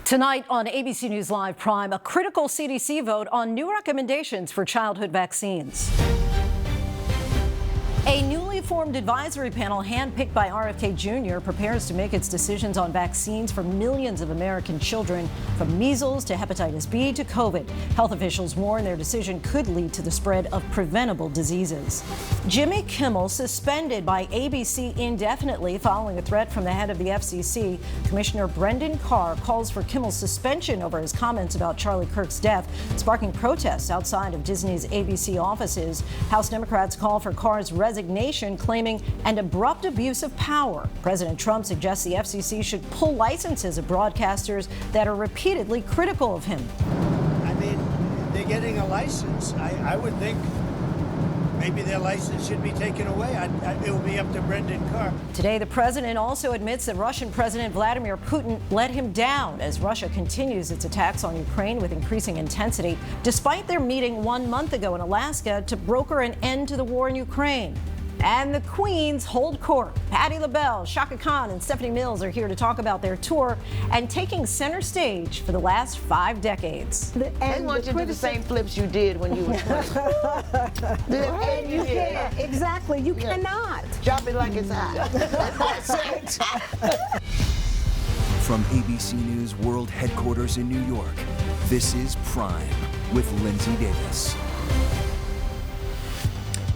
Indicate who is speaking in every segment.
Speaker 1: Tonight on ABC News Live Prime, a critical CDC vote on new recommendations for childhood vaccines. A newly formed advisory panel handpicked by RFK Jr. prepares to make its decisions on vaccines for millions of American children, from measles to hepatitis B to COVID. Health officials warn their decision could lead to the spread of preventable diseases. Jimmy Kimmel suspended by ABC indefinitely following a threat from the head of the FCC. Commissioner Brendan Carr calls for Kimmel's suspension over his comments about Charlie Kirk's death, sparking protests outside of Disney's ABC offices. House Democrats call for Carr's resignation, claiming an abrupt abuse of power. President Trump suggests the FCC should pull licenses of broadcasters that are repeatedly critical of him.
Speaker 2: I mean, they're getting a license. I would think maybe their license should be taken away. It will be up to Brendan Carr.
Speaker 1: Today, the president also admits that Russian President Vladimir Putin let him down as Russia continues its attacks on Ukraine with increasing intensity, despite their meeting 1 month ago in Alaska to broker an end to the war in Ukraine. And the Queens hold court. Patti LaBelle, Shaka Khan, and Stephanie Mills are here to talk about their tour and taking center stage for the last 5 decades.
Speaker 3: They want you to do the same flips you did when you were 20.
Speaker 4: And you can't. Exactly. You cannot.
Speaker 3: Drop it like it's hot. That's it.
Speaker 5: From ABC News World Headquarters in New York, this is Prime with Linsey Davis.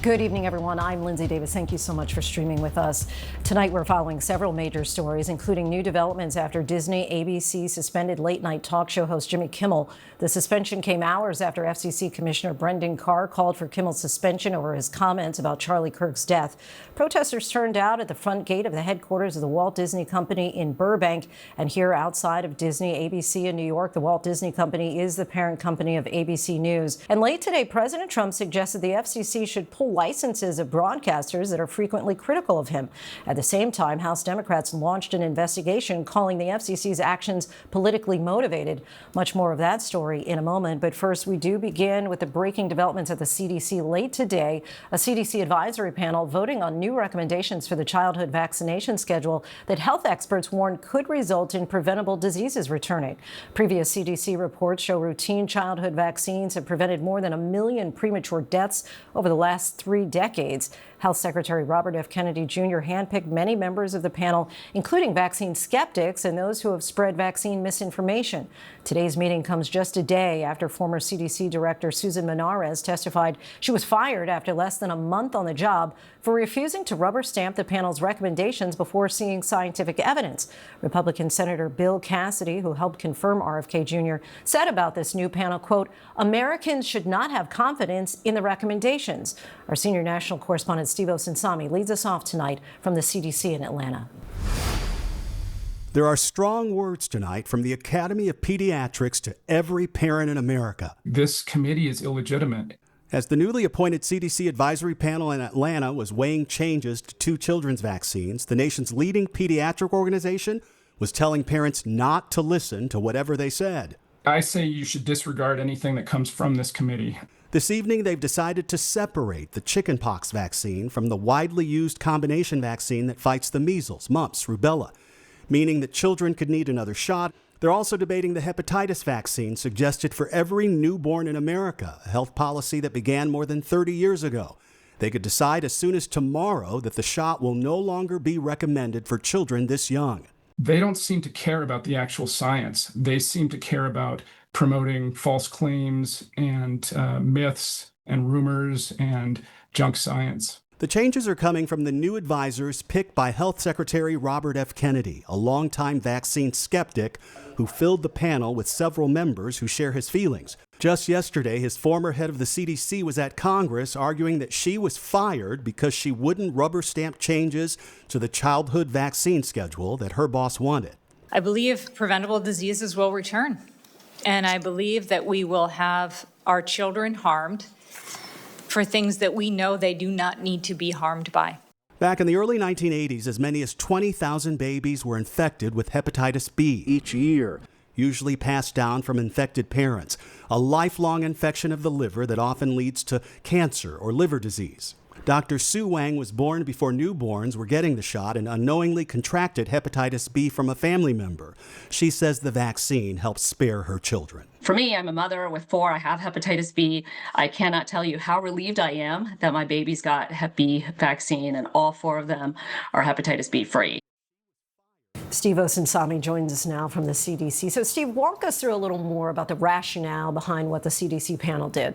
Speaker 1: Good evening, everyone. I'm Linsey Davis. Thank you so much for streaming with us. Tonight, we're following several major stories, including new developments after Disney ABC suspended late-night talk show host Jimmy Kimmel. The suspension came hours after FCC Commissioner Brendan Carr called for Kimmel's suspension over his comments about Charlie Kirk's death. Protesters turned out at the front gate of the headquarters of the Walt Disney Company in Burbank, and here outside of Disney ABC in New York. The Walt Disney Company is the parent company of ABC News. And late today, President Trump suggested the FCC should pull licenses of broadcasters that are frequently critical of him. At the same time, House Democrats launched an investigation calling the FCC's actions politically motivated. Much more of that story in a moment. But first, we do begin with the breaking developments at the CDC late today. A CDC advisory panel voting on new recommendations for the childhood vaccination schedule that health experts warn could result in preventable diseases returning. Previous CDC reports show routine childhood vaccines have prevented more than 1 million premature deaths over the last 3 decades. Health Secretary Robert F. Kennedy Jr. handpicked many members of the panel, including vaccine skeptics and those who have spread vaccine misinformation. Today's meeting comes just a day after former CDC Director Susan Menarez testified she was fired after less than a month on the job for refusing to rubber stamp the panel's recommendations before seeing scientific evidence. Republican Senator Bill Cassidy, who helped confirm RFK Jr., said about this new panel, quote, "Americans should not have confidence in the recommendations." Our senior national correspondent Steve Osinsami leads us off tonight from the CDC in Atlanta.
Speaker 6: There are strong words tonight from the Academy of Pediatrics to every parent in America.
Speaker 7: This committee is illegitimate.
Speaker 6: As the newly appointed CDC advisory panel in Atlanta was weighing changes to 2 children's vaccines, the nation's leading pediatric organization was telling parents not to listen to whatever they said.
Speaker 7: I say you should disregard anything that comes from this committee.
Speaker 6: This evening, they've decided to separate the chickenpox vaccine from the widely used combination vaccine that fights the measles, mumps, rubella, meaning that children could need another shot. They're also debating the hepatitis vaccine suggested for every newborn in America, a health policy that began more than 30 years ago. They could decide as soon as tomorrow that the shot will no longer be recommended for children this young.
Speaker 7: They don't seem to care about the actual science. They seem to care about promoting false claims and myths and rumors and junk science.
Speaker 6: The changes are coming from the new advisors picked by Health Secretary Robert F. Kennedy, a longtime vaccine skeptic who filled the panel with several members who share his feelings. Just yesterday, his former head of the CDC was at Congress arguing that she was fired because she wouldn't rubber stamp changes to the childhood vaccine schedule that her boss wanted.
Speaker 8: I believe preventable diseases will return, and I believe that we will have our children harmed for things that we know they do not need to be harmed by.
Speaker 6: Back in the early 1980s, as many as 20,000 babies were infected with hepatitis B each year, usually passed down from infected parents, a lifelong infection of the liver that often leads to cancer or liver disease. Dr. Sue Wang was born before newborns were getting the shot and unknowingly contracted hepatitis B from a family member. She says the vaccine helped spare her children.
Speaker 9: For me, I'm a mother with 4. I have hepatitis B. I cannot tell you how relieved I am that my babies got Hep B vaccine, and all 4 of them are hepatitis B free.
Speaker 1: Steve Osunsami joins us now from the CDC. So, Steve, walk us through a little more about the rationale behind what the CDC panel did.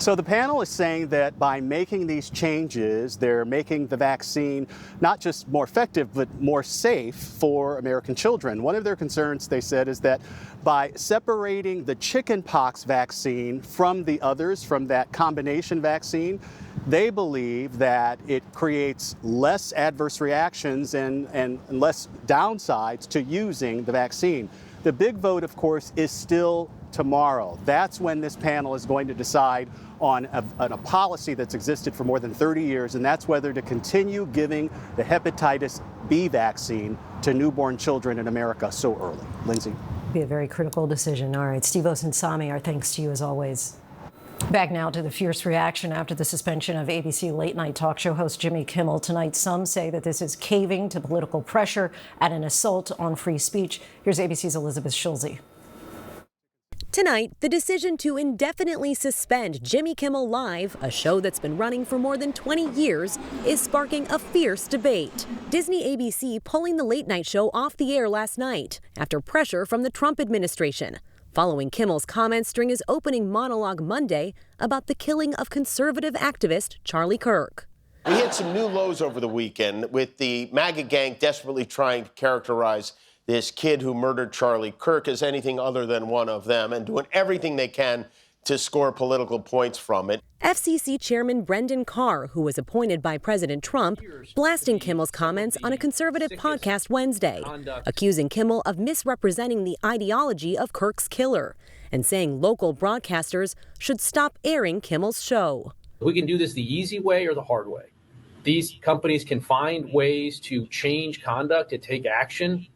Speaker 6: So the panel is saying that by making these changes, they're making the vaccine not just more effective, but more safe for American children. One of their concerns, they said, is that by separating the chickenpox vaccine from the others, from that combination vaccine, they believe that it creates less adverse reactions and less downsides to using the vaccine. The big vote, of course, is still tomorrow. That's when this panel is going to decide on a policy that's existed for more than 30 years, and that's whether to continue giving the hepatitis B vaccine to newborn children in America so early. Lindsay.
Speaker 1: Be a very critical decision. All right, Steve Osunsami, our thanks to you as always. Back now to the fierce reaction after the suspension of ABC late-night talk show host Jimmy Kimmel. Tonight, some say that this is caving to political pressure and an assault on free speech. Here's ABC's Elizabeth Schulze.
Speaker 10: Tonight, the decision to indefinitely suspend Jimmy Kimmel Live, a show that's been running for more than 20 years, is sparking a fierce debate. Disney ABC pulling the late-night show off the air last night after pressure from the Trump administration, following Kimmel's comments during his opening monologue Monday about the killing of conservative activist Charlie Kirk.
Speaker 11: We hit some new lows over the weekend with the MAGA gang desperately trying to characterize this kid who murdered Charlie Kirk as anything other than one of them and doing everything they can to score political points from it.
Speaker 10: FCC Chairman Brendan Carr, who was appointed by President Trump, blasting Kimmel's comments on a conservative podcast Wednesday, accusing Kimmel of misrepresenting the ideology of Kirk's killer and saying local broadcasters should stop airing Kimmel's show.
Speaker 12: We can do this the easy way or the hard way. These companies can find ways to change conduct, to take action,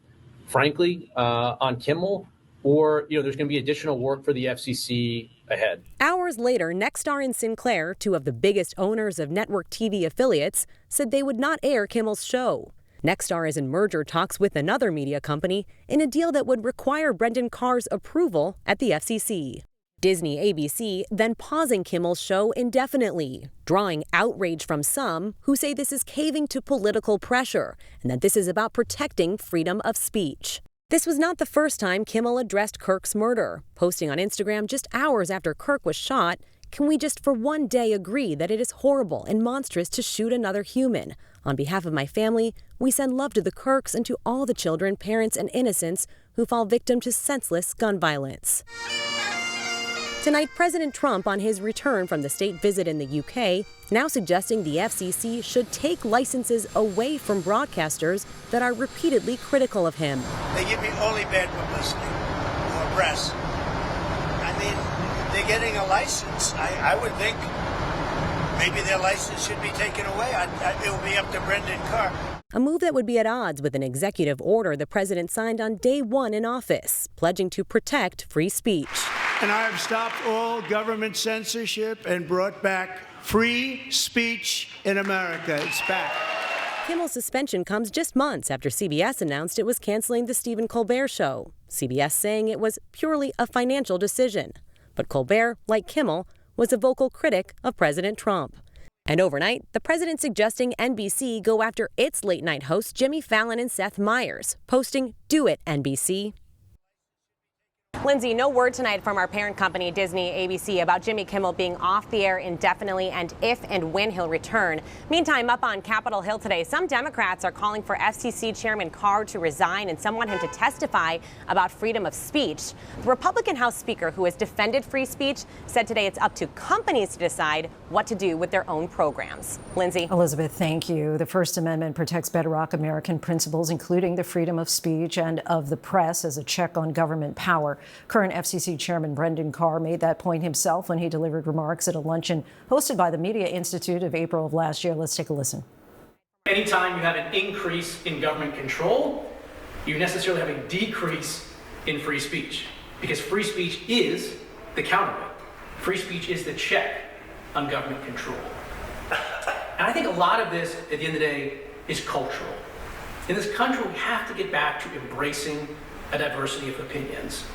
Speaker 12: frankly, on Kimmel, or there's going to be additional work for the FCC ahead.
Speaker 10: Hours later, Nexstar and Sinclair, 2 of the biggest owners of network TV affiliates, said they would not air Kimmel's show. Nexstar is in merger talks with another media company in a deal that would require Brendan Carr's approval at the FCC. Disney ABC then pausing Kimmel's show indefinitely, drawing outrage from some who say this is caving to political pressure and that this is about protecting freedom of speech. This was not the first time Kimmel addressed Kirk's murder, posting on Instagram just hours after Kirk was shot, "Can we just for one day agree that it is horrible and monstrous to shoot another human? On behalf of my family, we send love to the Kirks and to all the children, parents, and innocents who fall victim to senseless gun violence." Tonight, President Trump, on his return from the state visit in the UK, now suggesting the FCC should take licenses away from broadcasters that are repeatedly critical of him.
Speaker 2: They give me only bad publicity or press. I mean, they're getting a license. I would think maybe their license should be taken away. It will be up to Brendan Carr.
Speaker 10: A move that would be at odds with an executive order the president signed on day 1 in office, pledging to protect free speech.
Speaker 2: And I have stopped all government censorship and brought back free speech in America. It's back.
Speaker 10: Kimmel's suspension comes just months after CBS announced it was canceling the Stephen Colbert Show, CBS saying it was purely a financial decision. But Colbert, like Kimmel, was a vocal critic of President Trump. And overnight, the president suggesting NBC go after its late-night hosts Jimmy Fallon and Seth Meyers, posting, "Do it, NBC." Lindsay, no word tonight from our parent company, Disney ABC, about Jimmy Kimmel being off the air indefinitely and if and when he'll return. Meantime, up on Capitol Hill today, some Democrats are calling for FCC Chairman Carr to resign and some want him to testify about freedom of speech. The Republican House Speaker, who has defended free speech, said today it's up to companies to decide what to do with their own programs. Lindsay.
Speaker 1: Elizabeth, thank you. The First Amendment protects bedrock American principles, including the freedom of speech and of the press as a check on government power. Current FCC Chairman Brendan Carr made that point himself when he delivered remarks at a luncheon hosted by the Media Institute of April of last year. Let's take a listen.
Speaker 13: Anytime you have an increase in government control, you necessarily have a decrease in free speech, because free speech is the counterweight. Free speech is the check on government control. And I think a lot of this, at the end of the day, is cultural. In this country, we have to get back to embracing a diversity of opinions.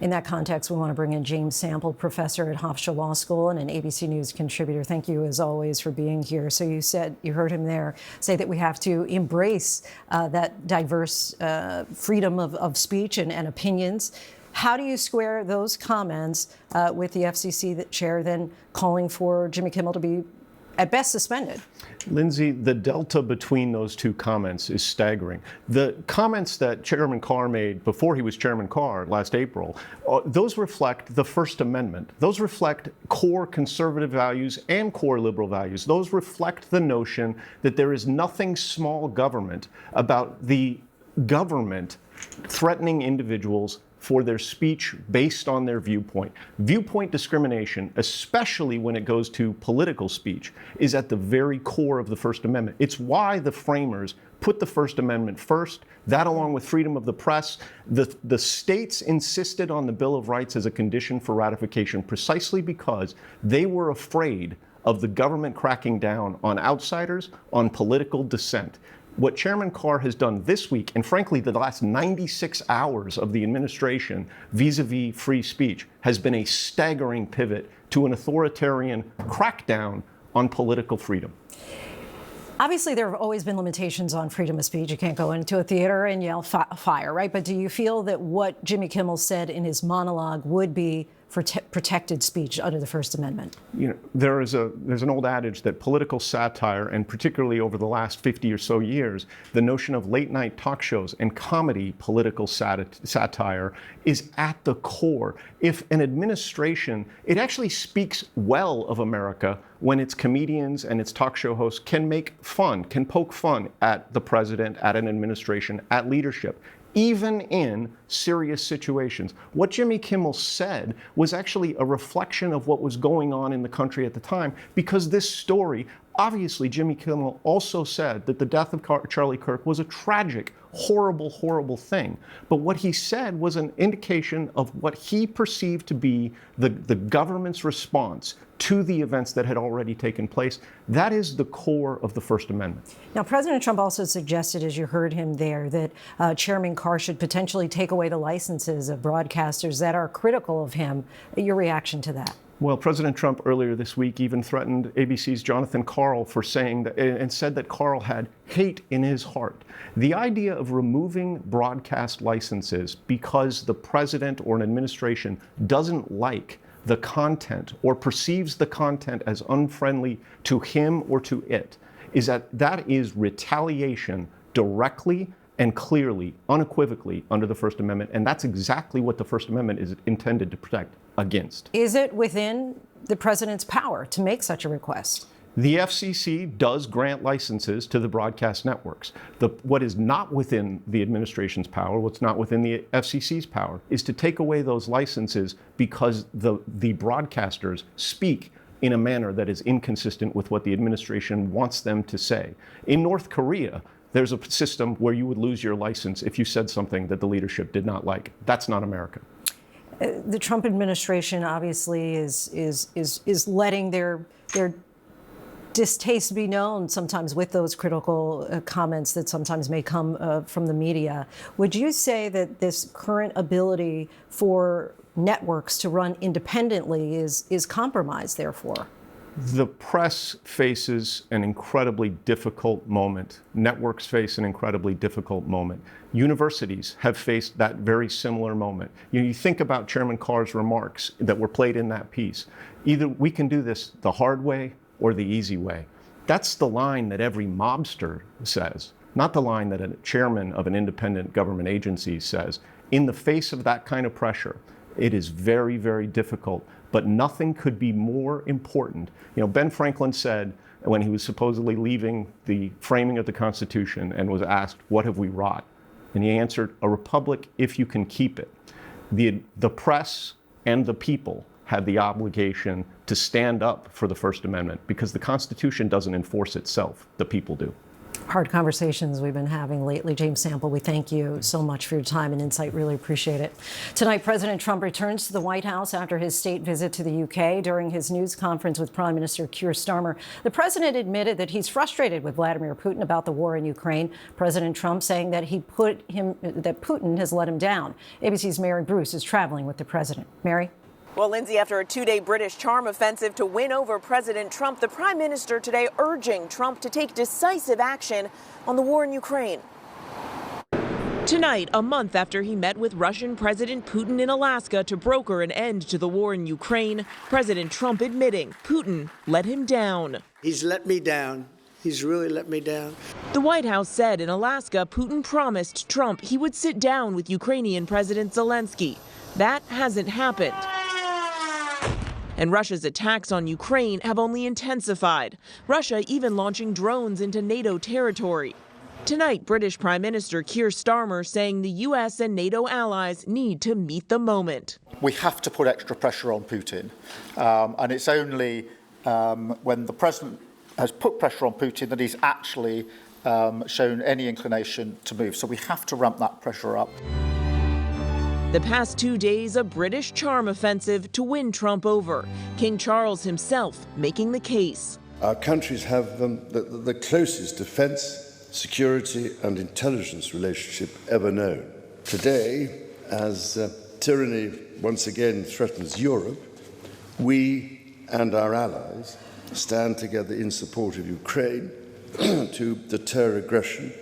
Speaker 1: In that context, we want to bring in James Sample, professor at Hofstra Law School and an ABC News contributor. Thank you, as always, for being here. So you heard him there say that we have to embrace that diverse freedom of speech and opinions. How do you square those comments with the FCC chair then calling for Jimmy Kimmel to be, at best, suspended?
Speaker 14: Linsey, the delta between those two comments is staggering. The comments that Chairman Carr made before he was Chairman Carr last April, those reflect the First Amendment. Those reflect core conservative values and core liberal values. Those reflect the notion that there is nothing small government about the government threatening individuals for their speech based on their viewpoint. Viewpoint discrimination, especially when it goes to political speech, is at the very core of the First Amendment. It's why the framers put the First Amendment first, that along with freedom of the press. The states insisted on the Bill of Rights as a condition for ratification precisely because they were afraid of the government cracking down on outsiders, on political dissent. What Chairman Carr has done this week, and frankly the last 96 hours of the administration vis-a-vis free speech, has been a staggering pivot to an authoritarian crackdown on political freedom.
Speaker 1: Obviously, there have always been limitations on freedom of speech. You can't go into a theater and yell fire, right? But do you feel that what Jimmy Kimmel said in his monologue would be for protected speech under the First Amendment?
Speaker 14: You know, there's an old adage that political satire, and particularly over the last 50 or so years, the notion of late night talk shows and comedy political satire is at the core. If an administration, it actually speaks well of America when its comedians and its talk show hosts can make fun, can poke fun at the president, at an administration, at leadership, even in serious situations. What Jimmy Kimmel said was actually a reflection of what was going on in the country at the time, because this story, obviously Jimmy Kimmel also said that the death of Charlie Kirk was a tragic, horrible, horrible thing. But what he said was an indication of what he perceived to be the government's response to the events that had already taken place. That is the core of the First Amendment.
Speaker 1: Now, President Trump also suggested, as you heard him there, that Chairman Carr should potentially take away the licenses of broadcasters that are critical of him. Your reaction to that?
Speaker 14: Well, President Trump earlier this week even threatened ABC's Jonathan Karl for saying that, and said that Karl had hate in his heart. The idea of removing broadcast licenses because the president or an administration doesn't like the content or perceives the content as unfriendly to him or to it, that is retaliation directly and clearly, unequivocally under the First Amendment. And that's exactly what the First Amendment is intended to protect against.
Speaker 1: Is it within the president's power to make such a request?
Speaker 14: The FCC does grant licenses to the broadcast networks. What is not within the administration's power, what's not within the FCC's power, is to take away those licenses because the broadcasters speak in a manner that is inconsistent with what the administration wants them to say. In North Korea, there's a system where you would lose your license if you said something that the leadership did not like. That's not America.
Speaker 1: The Trump administration obviously is letting their distaste be known sometimes with those critical comments that sometimes may come from the media. Would you say that this current ability for networks to run independently is compromised, therefore?
Speaker 14: The press faces an incredibly difficult moment. Networks face an incredibly difficult moment. Universities have faced that very similar moment. You think about Chairman Carr's remarks that were played in that piece. Either we can do this the hard way or the easy way. That's the line that every mobster says, not the line that a chairman of an independent government agency says. In the face of that kind of pressure, it is very, very difficult. But nothing could be more important. You know, Ben Franklin said when he was supposedly leaving the framing of the Constitution and was asked, "What have we wrought?" And he answered, "A republic if you can keep it." The press and the people have the obligation to stand up for the First Amendment because the Constitution doesn't enforce itself, the people do.
Speaker 1: Hard conversations we've been having lately. James Sample, we thank you so much for your time and insight. Really appreciate it. Tonight, President Trump returns to the White House after his state visit to the UK. During his news conference with Prime Minister Keir Starmer, the president admitted that he's frustrated with Vladimir Putin about the war in Ukraine. President Trump saying that that Putin has let him down. ABC's Mary Bruce is traveling with the president. Mary?
Speaker 15: Well, Lindsay, after a two-day British charm offensive to win over President Trump, the prime minister today urging Trump to take decisive action on the war in Ukraine.
Speaker 16: Tonight, a month after he met with Russian President Putin in Alaska to broker an end to the war in Ukraine, President Trump admitting Putin let him down.
Speaker 17: He's let me down. He's really let me down.
Speaker 16: The White House said in Alaska, Putin promised Trump he would sit down with Ukrainian President Zelensky. That hasn't happened. And Russia's attacks on Ukraine have only intensified, Russia even launching drones into NATO territory. Tonight, British Prime Minister Keir Starmer saying the U.S. and NATO allies need to meet the moment.
Speaker 18: We have to put extra pressure on Putin, and it's only when the president has put pressure on Putin that he's actually shown any inclination to move. So we have to ramp that pressure up.
Speaker 16: The past 2 days, a British charm offensive to win Trump over. King Charles himself making the case.
Speaker 19: Our countries have the closest defense, security and intelligence relationship ever known. Today, as tyranny once again threatens Europe, we and our allies stand together in support of Ukraine to deter aggression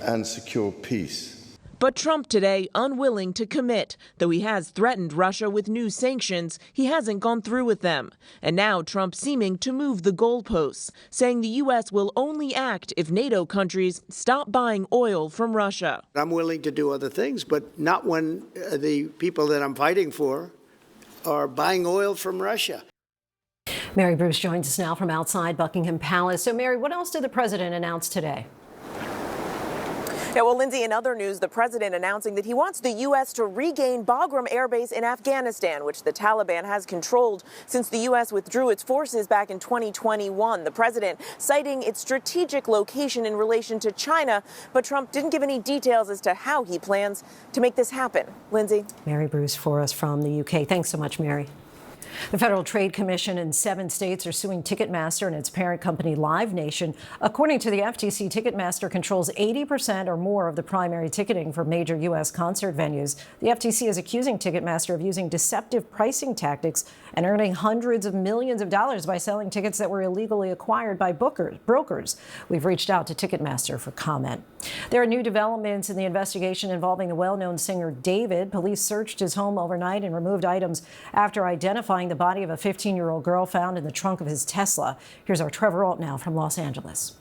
Speaker 19: and secure peace.
Speaker 16: But Trump today unwilling to commit. Though he has threatened Russia with new sanctions, he hasn't gone through with them. And now Trump seeming to move the goalposts, saying the U.S. will only act if NATO countries stop buying oil from Russia.
Speaker 17: I'm willing to do other things, but not when the people that I'm fighting for are buying oil from Russia.
Speaker 1: Mary Bruce joins us now from outside Buckingham Palace. So, Mary, what else did the president announce today?
Speaker 15: Yeah, well, Lindsay, in other news, the president announcing that he wants the U.S. to regain Bagram Air Base in Afghanistan, which the Taliban has controlled since the U.S. withdrew its forces back in 2021. The president citing its strategic location in relation to China, but Trump didn't give any details as to how he plans to make this happen. Lindsay?
Speaker 1: Mary Bruce for us from the UK. Thanks so much, Mary. The Federal Trade Commission in 7 states are suing Ticketmaster and its parent company Live Nation. According to the FTC, Ticketmaster controls 80% or more of the primary ticketing for major U.S. concert venues. The FTC is accusing Ticketmaster of using deceptive pricing tactics and earning hundreds of millions of dollars by selling tickets that were illegally acquired by brokers. We've reached out to Ticketmaster for comment. There are new developments in the investigation involving the well-known singer David. Police searched his home overnight and removed items after identifying the body of a 15-year-old girl found in the trunk of his Tesla. Here's our Trevor Alt now from Los Angeles.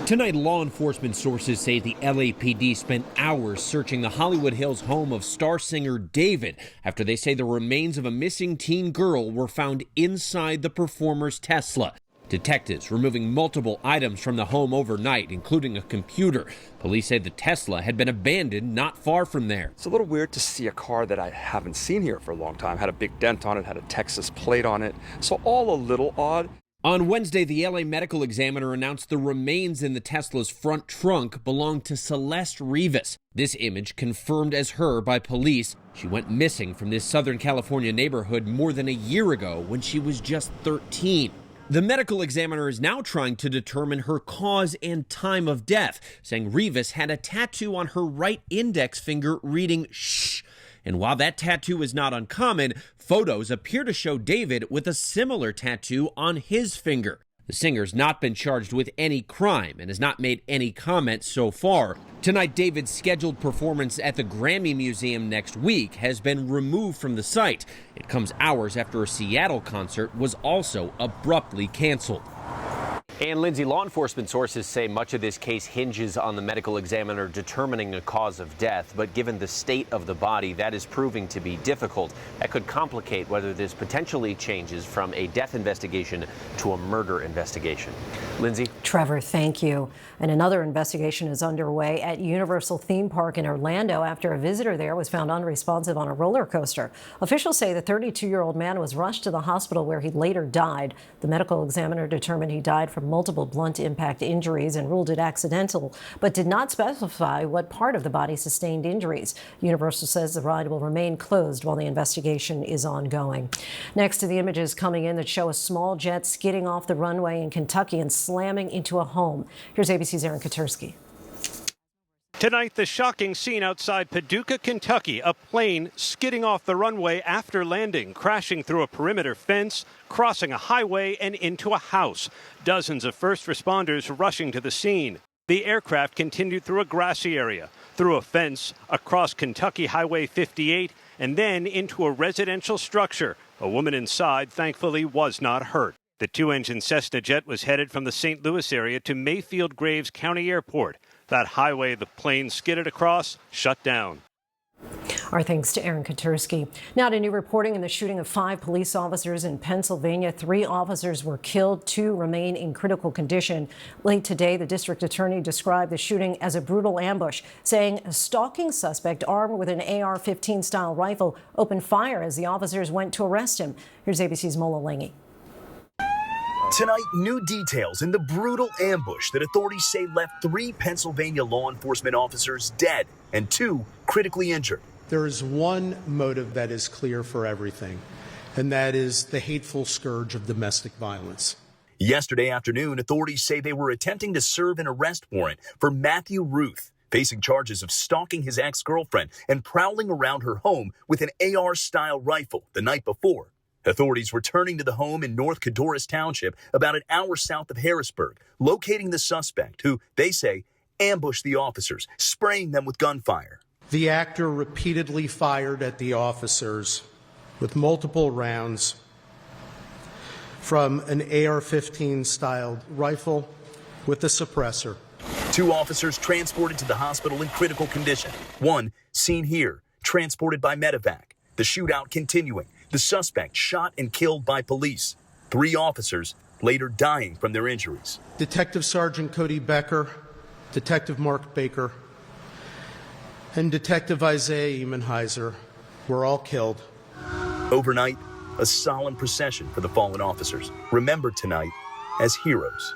Speaker 20: Tonight, law enforcement sources say the LAPD spent hours searching the Hollywood Hills home of star singer David after they say the remains of a missing teen girl were found inside the performer's Tesla. Detectives removing multiple items from the home overnight, including a computer. Police say the Tesla had been abandoned not far from there.
Speaker 21: It's a little weird to see a car that I haven't seen here for a long time. Had a big dent on it, had a Texas plate on it. So all a little odd.
Speaker 20: On Wednesday, the LA Medical Examiner announced the remains in the Tesla's front trunk belonged to Celeste Rivas. This image confirmed as her by police. She went missing from this Southern California neighborhood more than a year ago when she was just 13. The medical examiner is now trying to determine her cause and time of death, saying Rivas had a tattoo on her right index finger reading "shh." And while that tattoo is not uncommon, photos appear to show David with a similar tattoo on his finger. The singer's not been charged with any crime and has not made any comments so far. Tonight, David's scheduled performance at the Grammy Museum next week has been removed from the site. It comes hours after a Seattle concert was also abruptly canceled.
Speaker 22: And Lindsay, law enforcement sources say much of this case hinges on the medical examiner determining a cause of death. But given the state of the body, that is proving to be difficult. That could complicate whether this potentially changes from a death investigation to a murder investigation. Lindsay?
Speaker 1: Trevor, thank you. And another investigation is underway at Universal Theme Park in Orlando after a visitor there was found unresponsive on a roller coaster. Officials say the 32-year-old man was rushed to the hospital where he later died. The medical examiner determined he died from multiple blunt impact injuries and ruled it accidental, but did not specify what part of the body sustained injuries. Universal says the ride will remain closed while the investigation is ongoing. Next to the images coming in that show a small jet skidding off the runway in Kentucky and slamming into a home. Here's ABC's Aaron Katursky.
Speaker 3: Tonight, the shocking scene outside Paducah, Kentucky, a plane skidding off the runway after landing, crashing through a perimeter fence, crossing a highway and into a house. Dozens of first responders rushing to the scene. The aircraft continued through a grassy area, through a fence, across Kentucky Highway 58, and then into a residential structure. A woman inside, thankfully, was not hurt. The two-engine Cessna jet was headed from the St. Louis area to Mayfield-Graves County Airport. That highway the plane skidded across shut down.
Speaker 1: Our thanks to Aaron Katursky. Now to new reporting in the shooting of 5 police officers in Pennsylvania. 3 officers were killed, 2 remain in critical condition. Late today, the district attorney described the shooting as a brutal ambush, saying a stalking suspect armed with an AR-15 style rifle opened fire as the officers went to arrest him. Here's ABC's Mola Lange.
Speaker 4: Tonight, new details in the brutal ambush that authorities say left 3 Pennsylvania law enforcement officers dead and 2 critically injured.
Speaker 23: There is one motive that is clear for everything, and that is the hateful scourge of domestic violence.
Speaker 4: Yesterday afternoon, authorities say they were attempting to serve an arrest warrant for Matthew Ruth, facing charges of stalking his ex-girlfriend and prowling around her home with an AR-style rifle the night before. Authorities returning to the home in North Cadorus Township, about an hour south of Harrisburg, locating the suspect who, they say, ambushed the officers, spraying them with gunfire.
Speaker 23: The actor repeatedly fired at the officers with multiple rounds from an AR-15 styled rifle with a suppressor.
Speaker 4: 2 officers transported to the hospital in critical condition. 1 seen here, transported by medevac. The shootout continuing. The suspect shot and killed by police. 3 officers later dying from their injuries.
Speaker 23: Detective Sergeant Cody Becker, Detective Mark Baker, and Detective Isaiah Emenheiser were all killed.
Speaker 4: Overnight, a solemn procession for the fallen officers, remembered tonight as heroes.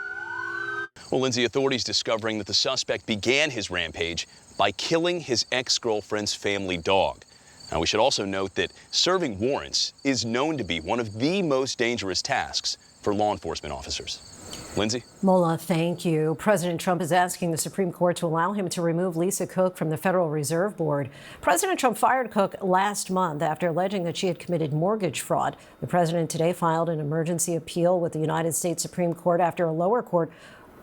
Speaker 24: Well, Linsey, authorities discovering that the suspect began his rampage by killing his ex-girlfriend's family dog. Now, we should also note that serving warrants is known to be one of the most dangerous tasks for law enforcement officers. Linsey?
Speaker 1: Mola, thank you. President Trump is asking the Supreme Court to allow him to remove Lisa Cook from the Federal Reserve Board. President Trump fired Cook last month after alleging that she had committed mortgage fraud. The president today filed an emergency appeal with the United States Supreme Court after a lower court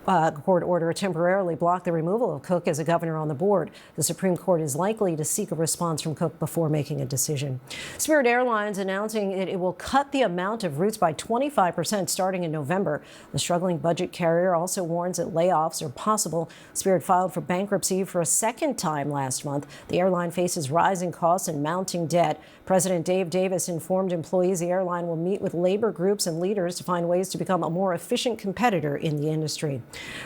Speaker 1: order temporarily blocked the removal of Cook as a governor on the board. The Supreme Court is likely to seek a response from Cook before making a decision. Spirit Airlines announcing that it will cut the amount of routes by 25% starting in November. The struggling budget carrier also warns that layoffs are possible. Spirit filed for bankruptcy for a second time last month. The airline faces rising costs and mounting debt. President David Davis informed employees the airline will meet with labor groups and leaders to find ways to become a more efficient competitor in the industry.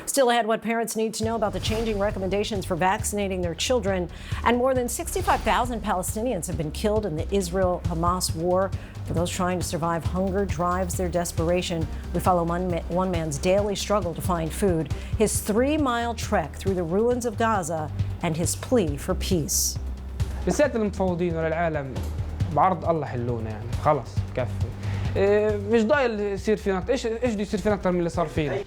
Speaker 1: Still ahead, what parents need to know about the changing recommendations for vaccinating their children. And more than 65,000 Palestinians have been killed in the Israel-Hamas war. For those trying to survive, hunger drives their desperation. We follow one man's daily struggle to find food, his 3-mile trek through the ruins of Gaza, and his plea for peace.
Speaker 25: رسالة المفوضين وللعالم بعرض الله حلونا يعني خلص كفي مش ضايل يصير فينا ايش بده يصير فينا اكثر من اللي صار فينا.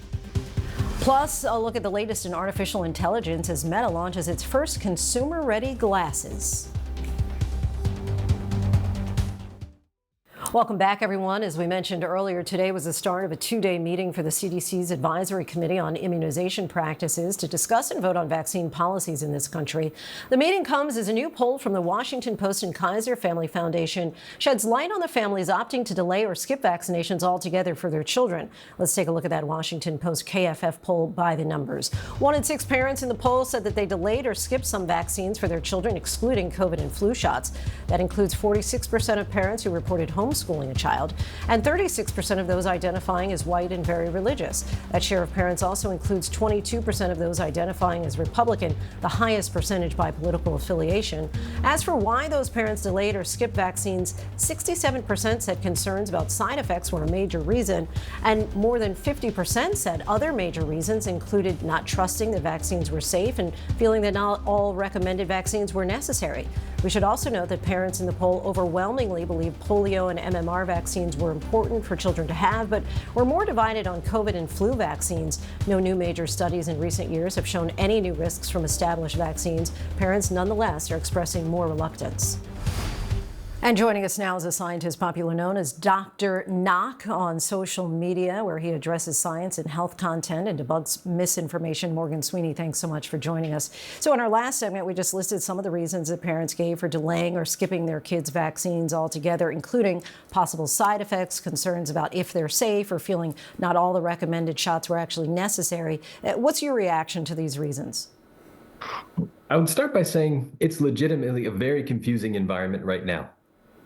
Speaker 1: Plus, a look at the latest in artificial intelligence as Meta launches its first consumer-ready glasses. Welcome back, everyone. As we mentioned earlier, today was the start of a 2-day meeting for the CDC's Advisory Committee on Immunization Practices to discuss and vote on vaccine policies in this country. The meeting comes as a new poll from the Washington Post and Kaiser Family Foundation sheds light on the families opting to delay or skip vaccinations altogether for their children. Let's take a look at that Washington Post KFF poll by the numbers. 1 in 6 parents in the poll said that they delayed or skipped some vaccines for their children, excluding COVID and flu shots. That includes 46% of parents who reported homeschooling homeschooling a child, and 36% of those identifying as white and very religious. That share of parents also includes 22% of those identifying as Republican, the highest percentage by political affiliation. As for why those parents delayed or skipped vaccines, 67% said concerns about side effects were a major reason, and more than 50% said other major reasons included not trusting that vaccines were safe and feeling that not all recommended vaccines were necessary. We should also note that parents in the poll overwhelmingly believe polio and MMR vaccines were important for children to have, but were more divided on COVID and flu vaccines. No new major studies in recent years have shown any new risks from established vaccines. Parents, nonetheless, are expressing more reluctance. And joining us now is a scientist popularly known as Dr. Knock on social media, where he addresses science and health content and debunks misinformation. Morgan Sweeney, thanks so much for joining us. So in our last segment, we just listed some of the reasons that parents gave for delaying or skipping their kids' vaccines altogether, including possible side effects, concerns about if they're safe, or feeling not all the recommended shots were actually necessary. What's your reaction to these reasons?
Speaker 5: I would start by saying it's legitimately a very confusing environment right now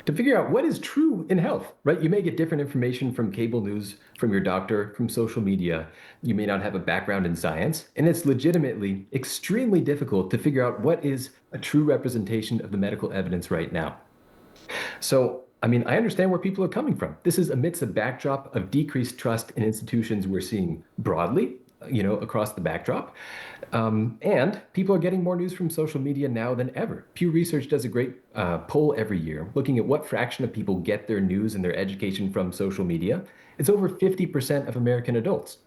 Speaker 5: to figure out what is true in health, right? You may get different information from cable news, from your doctor, from social media. You may not have a background in science, and it's legitimately extremely difficult to figure out what is a true representation of the medical evidence right now. So, I understand where people are coming from. This is amidst a backdrop of decreased trust in institutions we're seeing broadly, across the backdrop. And people are getting more news from social media now than ever. Pew Research does a great poll every year looking at what fraction of people get their news and their education from social media. It's over 50% of American adults.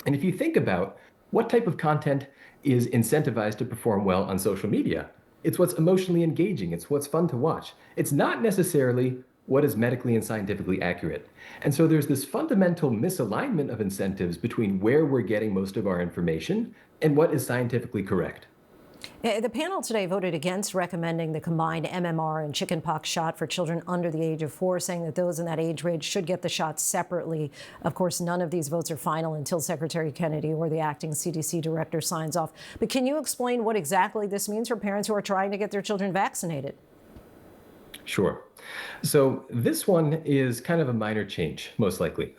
Speaker 5: And if you think about what type of content is incentivized to perform well on social media, it's what's emotionally engaging. It's what's fun to watch. It's not necessarily what is medically and scientifically accurate. And so there's this fundamental misalignment of incentives between where we're getting most of our information and what is scientifically correct.
Speaker 1: The panel today voted against recommending the combined MMR and chickenpox shot for children under the age of 4, saying that those in that age range should get the shots separately. Of course, none of these votes are final until Secretary Kennedy or the acting CDC director signs off. But can you explain what exactly this means for parents who are trying to get their children vaccinated?
Speaker 5: Sure. So this one is kind of a minor change, most likely,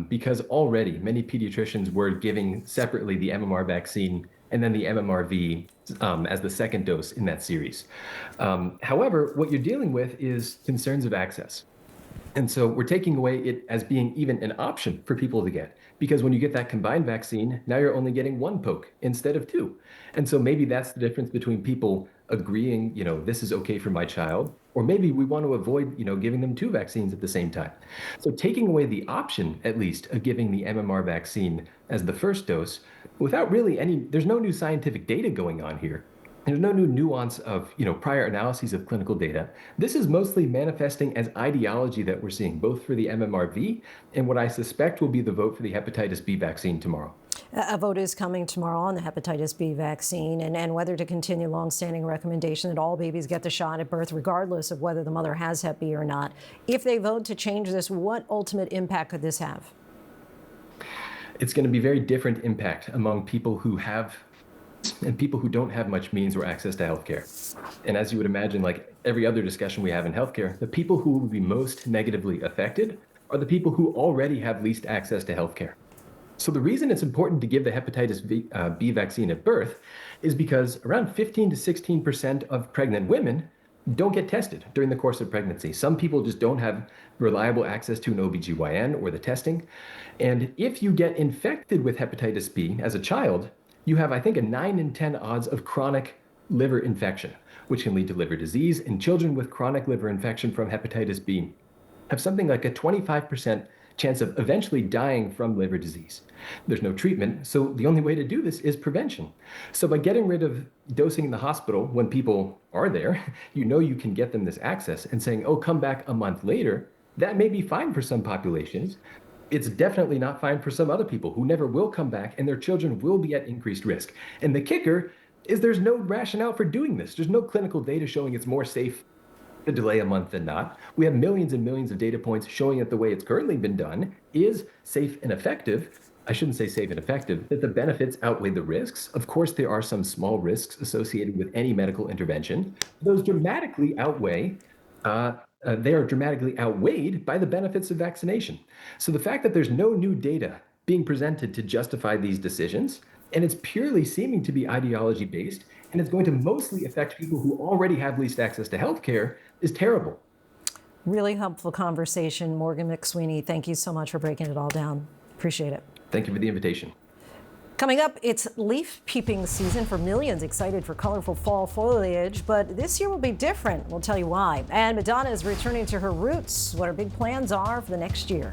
Speaker 5: because already many pediatricians were giving separately the MMR vaccine and then the MMRV as the second dose in that series. However, what you're dealing with is concerns of access. And so we're taking away it as being even an option for people to get, because when you get that combined vaccine, now you're only getting 1 poke instead of 2. And so maybe that's the difference between people agreeing, this is okay for my child, or maybe we want to avoid, giving them 2 vaccines at the same time. So taking away the option, at least, of giving the MMR vaccine as the first dose without really there's no new scientific data going on here. There's no new nuance of, prior analyses of clinical data. This is mostly manifesting as ideology that we're seeing, both for the MMRV and what I suspect will be the vote for the hepatitis B vaccine tomorrow.
Speaker 1: A vote is coming tomorrow on the hepatitis B vaccine and whether to continue longstanding recommendation that all babies get the shot at birth, regardless of whether the mother has Hep B or not. If they vote to change this, what ultimate impact could this have?
Speaker 5: It's going to be very different impact among people who have and people who don't have much means or access to healthcare. And as you would imagine, like every other discussion we have in healthcare, the people who will be most negatively affected are the people who already have least access to healthcare. So the reason it's important to give the hepatitis B vaccine at birth is because around 15 to 16% of pregnant women don't get tested during the course of pregnancy. Some people just don't have reliable access to an OBGYN or the testing. And if you get infected with hepatitis B as a child, you have, I think, a 9 in 10 odds of chronic liver infection, which can lead to liver disease. And children with chronic liver infection from hepatitis B have something like a 25% chance of eventually dying from liver disease. There's no treatment, so the only way to do this is prevention. So by getting rid of dosing in the hospital when people are there, you can get them this access, and saying, oh, come back a month later, that may be fine for some populations. It's definitely not fine for some other people who never will come back, and their children will be at increased risk. And the kicker is there's no rationale for doing this. There's no clinical data showing it's more safe to delay a month than not. We have millions and millions of data points showing that the way it's currently been done is safe and effective. I shouldn't say safe and effective, that the benefits outweigh the risks. Of course, there are some small risks associated with any medical intervention. Those dramatically outweigh they are dramatically outweighed by the benefits of vaccination. So the fact that there's no new data being presented to justify these decisions, and it's purely seeming to be ideology-based, and it's going to mostly affect people who already have least access to health care, is terrible.
Speaker 1: Really helpful conversation. Morgan McSweeney, thank you so much for breaking it all down. Appreciate it.
Speaker 5: Thank you for the invitation.
Speaker 1: Coming up, it's leaf peeping season for millions excited for colorful fall foliage, but this year will be different. We'll tell you why. And Madonna is returning to her roots, what her big plans are for the next year.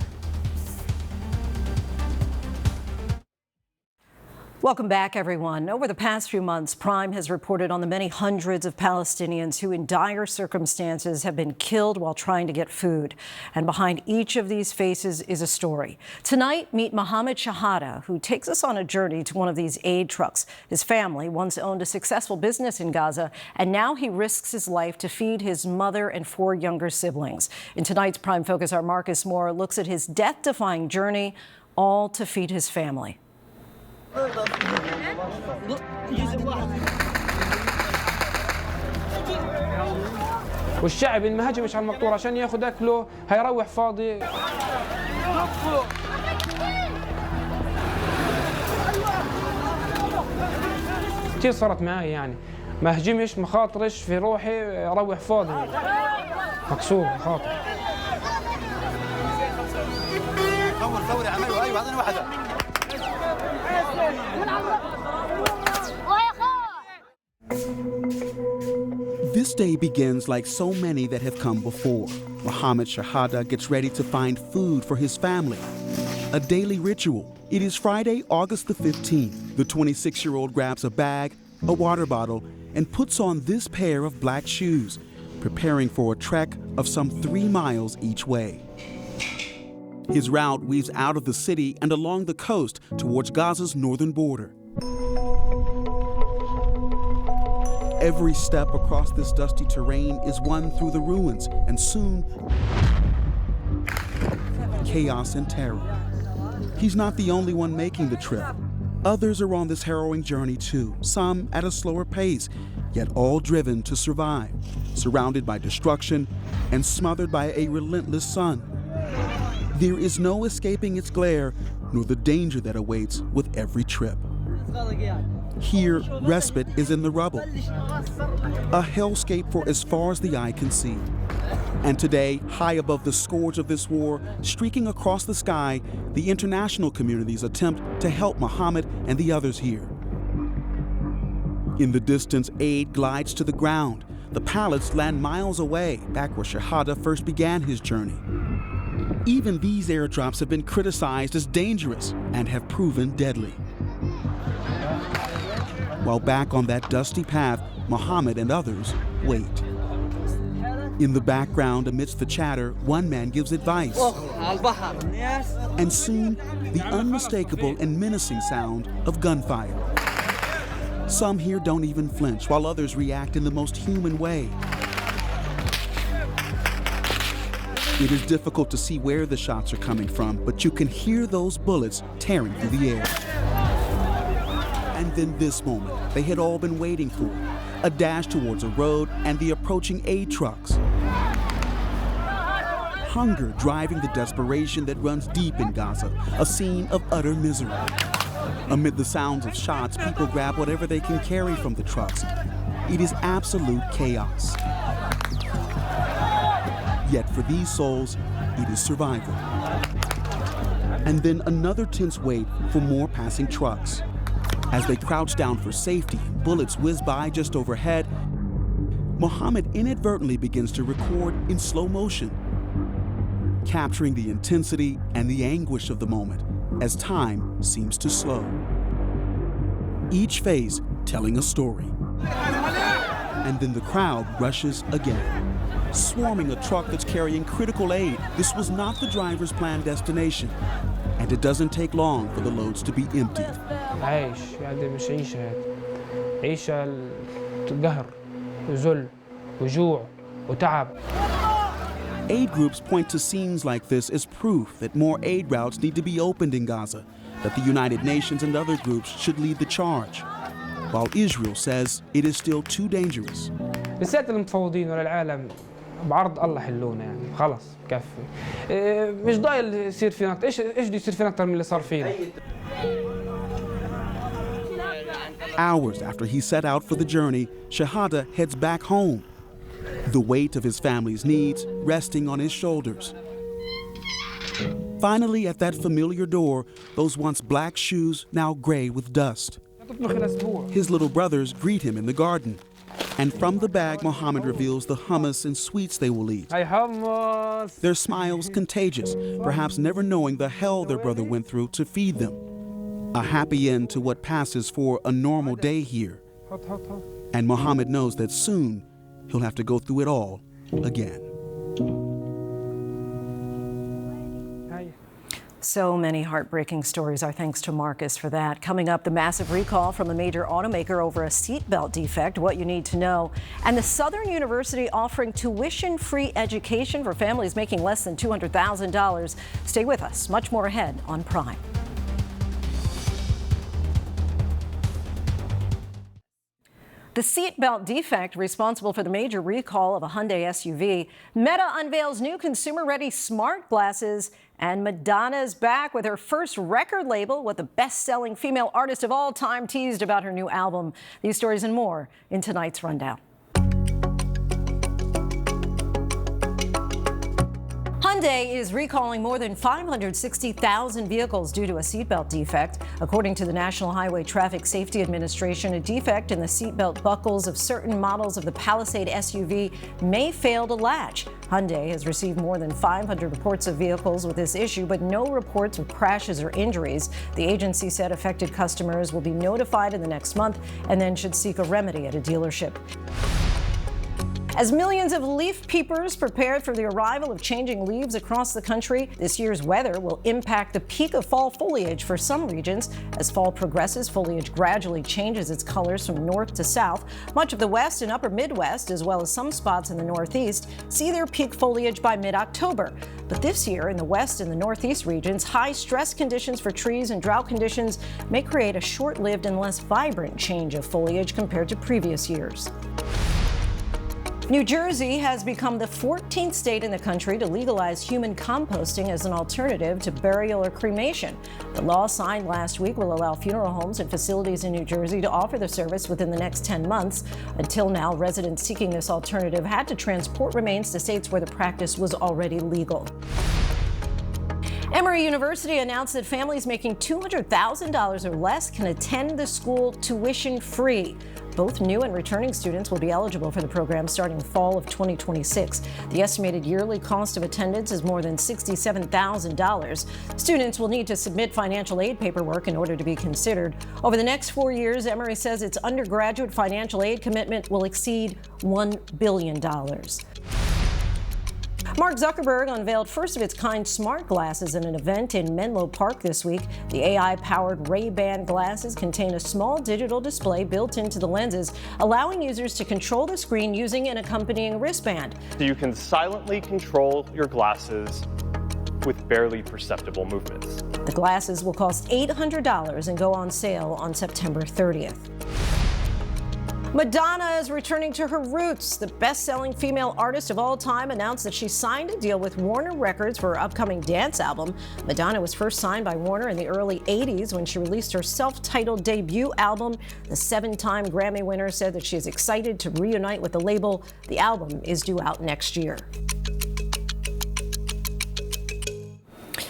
Speaker 1: Welcome back, everyone. Over the past few months, Prime has reported on the many hundreds of Palestinians who in dire circumstances have been killed while trying to get food. And behind each of these faces is a story. Tonight, meet Mohammed Shahada, who takes us on a journey to one of these aid trucks. His family once owned a successful business in Gaza, and now he risks his life to feed his mother and 4 younger siblings. In tonight's Prime Focus, our Marcus Moore looks at his death-defying journey, all to feed his family.
Speaker 25: والشعب ما هجمش على المقطور عشان ياخذ اكله هيروح فاضي. كثير صارت معي يعني ما هجمش ما خاطرش في روحي اروح فاضي مكسور خاطر.
Speaker 6: صور عملوا ايوه هذا واحده.
Speaker 7: This day begins like so many that have come before. Mohammed Shahada gets ready to find food for his family. A daily ritual. It is Friday, August the 15th. The 26-year-old grabs a bag, a water bottle, and puts on this pair of black shoes, preparing for a trek of some 3 miles each way. His route weaves out of the city and along the coast towards Gaza's northern border. Every step across this dusty terrain is one through the ruins, and soon, chaos and terror. He's not the only one making the trip. Others are on this harrowing journey too, some at a slower pace, yet all driven to survive, surrounded by destruction and smothered by a relentless sun. There is no escaping its glare, nor the danger that awaits with every trip. Here, respite is in the rubble, a hellscape for as far as the eye can see. And today, high above the scourge of this war, streaking across the sky, the international community's attempt to help Mohammed and the others here. In the distance, aid glides to the ground. The pallets land miles away, back where Shahada first began his journey. Even these airdrops have been criticized as dangerous and have proven deadly. While back on that dusty path, Mohammed and others wait. In the background, amidst the chatter, one man gives advice. And soon, the unmistakable and menacing sound of gunfire. Some here don't even flinch, while others react in the most human way. It is difficult to see where the shots are coming from, but you can hear those bullets tearing through the air. And then this moment they had all been waiting for, a dash towards a road and the approaching aid trucks. Hunger driving the desperation that runs deep in Gaza, a scene of utter misery. Amid the sounds of shots, people grab whatever they can carry from the trucks. It is absolute chaos. Yet for these souls, it is survival. And then another tense wait for more passing trucks. As they crouch down for safety, bullets whiz by just overhead, Mohammed inadvertently begins to record in slow motion, capturing the intensity and the anguish of the moment as time seems to slow. Each face telling a story. And then the crowd rushes again, swarming a truck that's carrying critical aid. This was not the driver's planned destination, and it doesn't take long for the loads to be emptied.
Speaker 25: عايش هذه مش عيشة هذه عيشة قهر وذل وجوع وتعب.
Speaker 7: Aid groups point to scenes like this as proof that more aid routes need to be opened in Gaza, that the United Nations and other groups should lead the charge, while Israel says it is still too dangerous.
Speaker 25: بالذات المفوضين ولا العالم بعرض الله حلونا يعني خلص بكفي. مش ضايل يصير فينا أكتر. إيش بده يصير فينا أكتر من اللي صار فينا.
Speaker 7: Hours after he set out for the journey, Shahada heads back home, the weight of his family's needs resting on his shoulders. Finally, at that familiar door, those once black shoes now gray with dust. His little brothers greet him in the garden. And from the bag, Mohammed reveals the hummus and sweets they will eat. Their smiles contagious, perhaps never knowing the hell their brother went through to feed them. A happy end to what passes for a normal day here. And Mohammed knows that soon he'll have to go through it all again.
Speaker 1: So many heartbreaking stories. Our thanks to Marcus for that. Coming up, the massive recall from a major automaker over a seatbelt defect, what you need to know, and the Southern University offering tuition-free education for families making less than $200,000. Stay with us. Much more ahead on Prime. The seatbelt defect responsible for the major recall of a Hyundai SUV. Meta unveils new consumer-ready smart glasses, and Madonna's back with her first record label, what the best-selling female artist of all time teased about her new album. These stories and more in tonight's Rundown. Hyundai is recalling more than 560,000 vehicles due to a seatbelt defect. According to the National Highway Traffic Safety Administration, a defect in the seatbelt buckles of certain models of the Palisade SUV may fail to latch. Hyundai has received more than 500 reports of vehicles with this issue, but no reports of crashes or injuries. The agency said affected customers will be notified in the next month and then should seek a remedy at a dealership. As millions of leaf peepers prepare for the arrival of changing leaves across the country, this year's weather will impact the peak of fall foliage for some regions. As fall progresses, foliage gradually changes its colors from north to south. Much of the west and upper Midwest, as well as some spots in the Northeast, see their peak foliage by mid-October. But this year, in the west and the Northeast regions, high stress conditions for trees and drought conditions may create a short-lived and less vibrant change of foliage compared to previous years. New Jersey has become the 14th state in the country to legalize human composting as an alternative to burial or cremation. The law signed last week will allow funeral homes and facilities in New Jersey to offer the service within the next 10 months. Until now, residents seeking this alternative had to transport remains to states where the practice was already legal. Emory University announced that families making $200,000 or less can attend the school tuition-free. Both new and returning students will be eligible for the program starting fall of 2026. The estimated yearly cost of attendance is more than $67,000. Students will need to submit financial aid paperwork in order to be considered. Over the next 4 years, Emory says its undergraduate financial aid commitment will exceed $1 billion. Mark Zuckerberg unveiled first-of-its-kind smart glasses at an event in Menlo Park this week. The AI-powered Ray-Ban glasses contain a small digital display built into the lenses, allowing users to control the screen using an accompanying wristband.
Speaker 2: You can silently control your glasses with barely perceptible movements.
Speaker 1: The glasses will cost $800 and go on sale on September 30th. Madonna is returning to her roots. The best-selling female artist of all time announced that she signed a deal with Warner Records for her upcoming dance album. Madonna was first signed by Warner in the early 80s when she released her self-titled debut album. The 7-time Grammy winner said that she is excited to reunite with the label. The album is due out next year.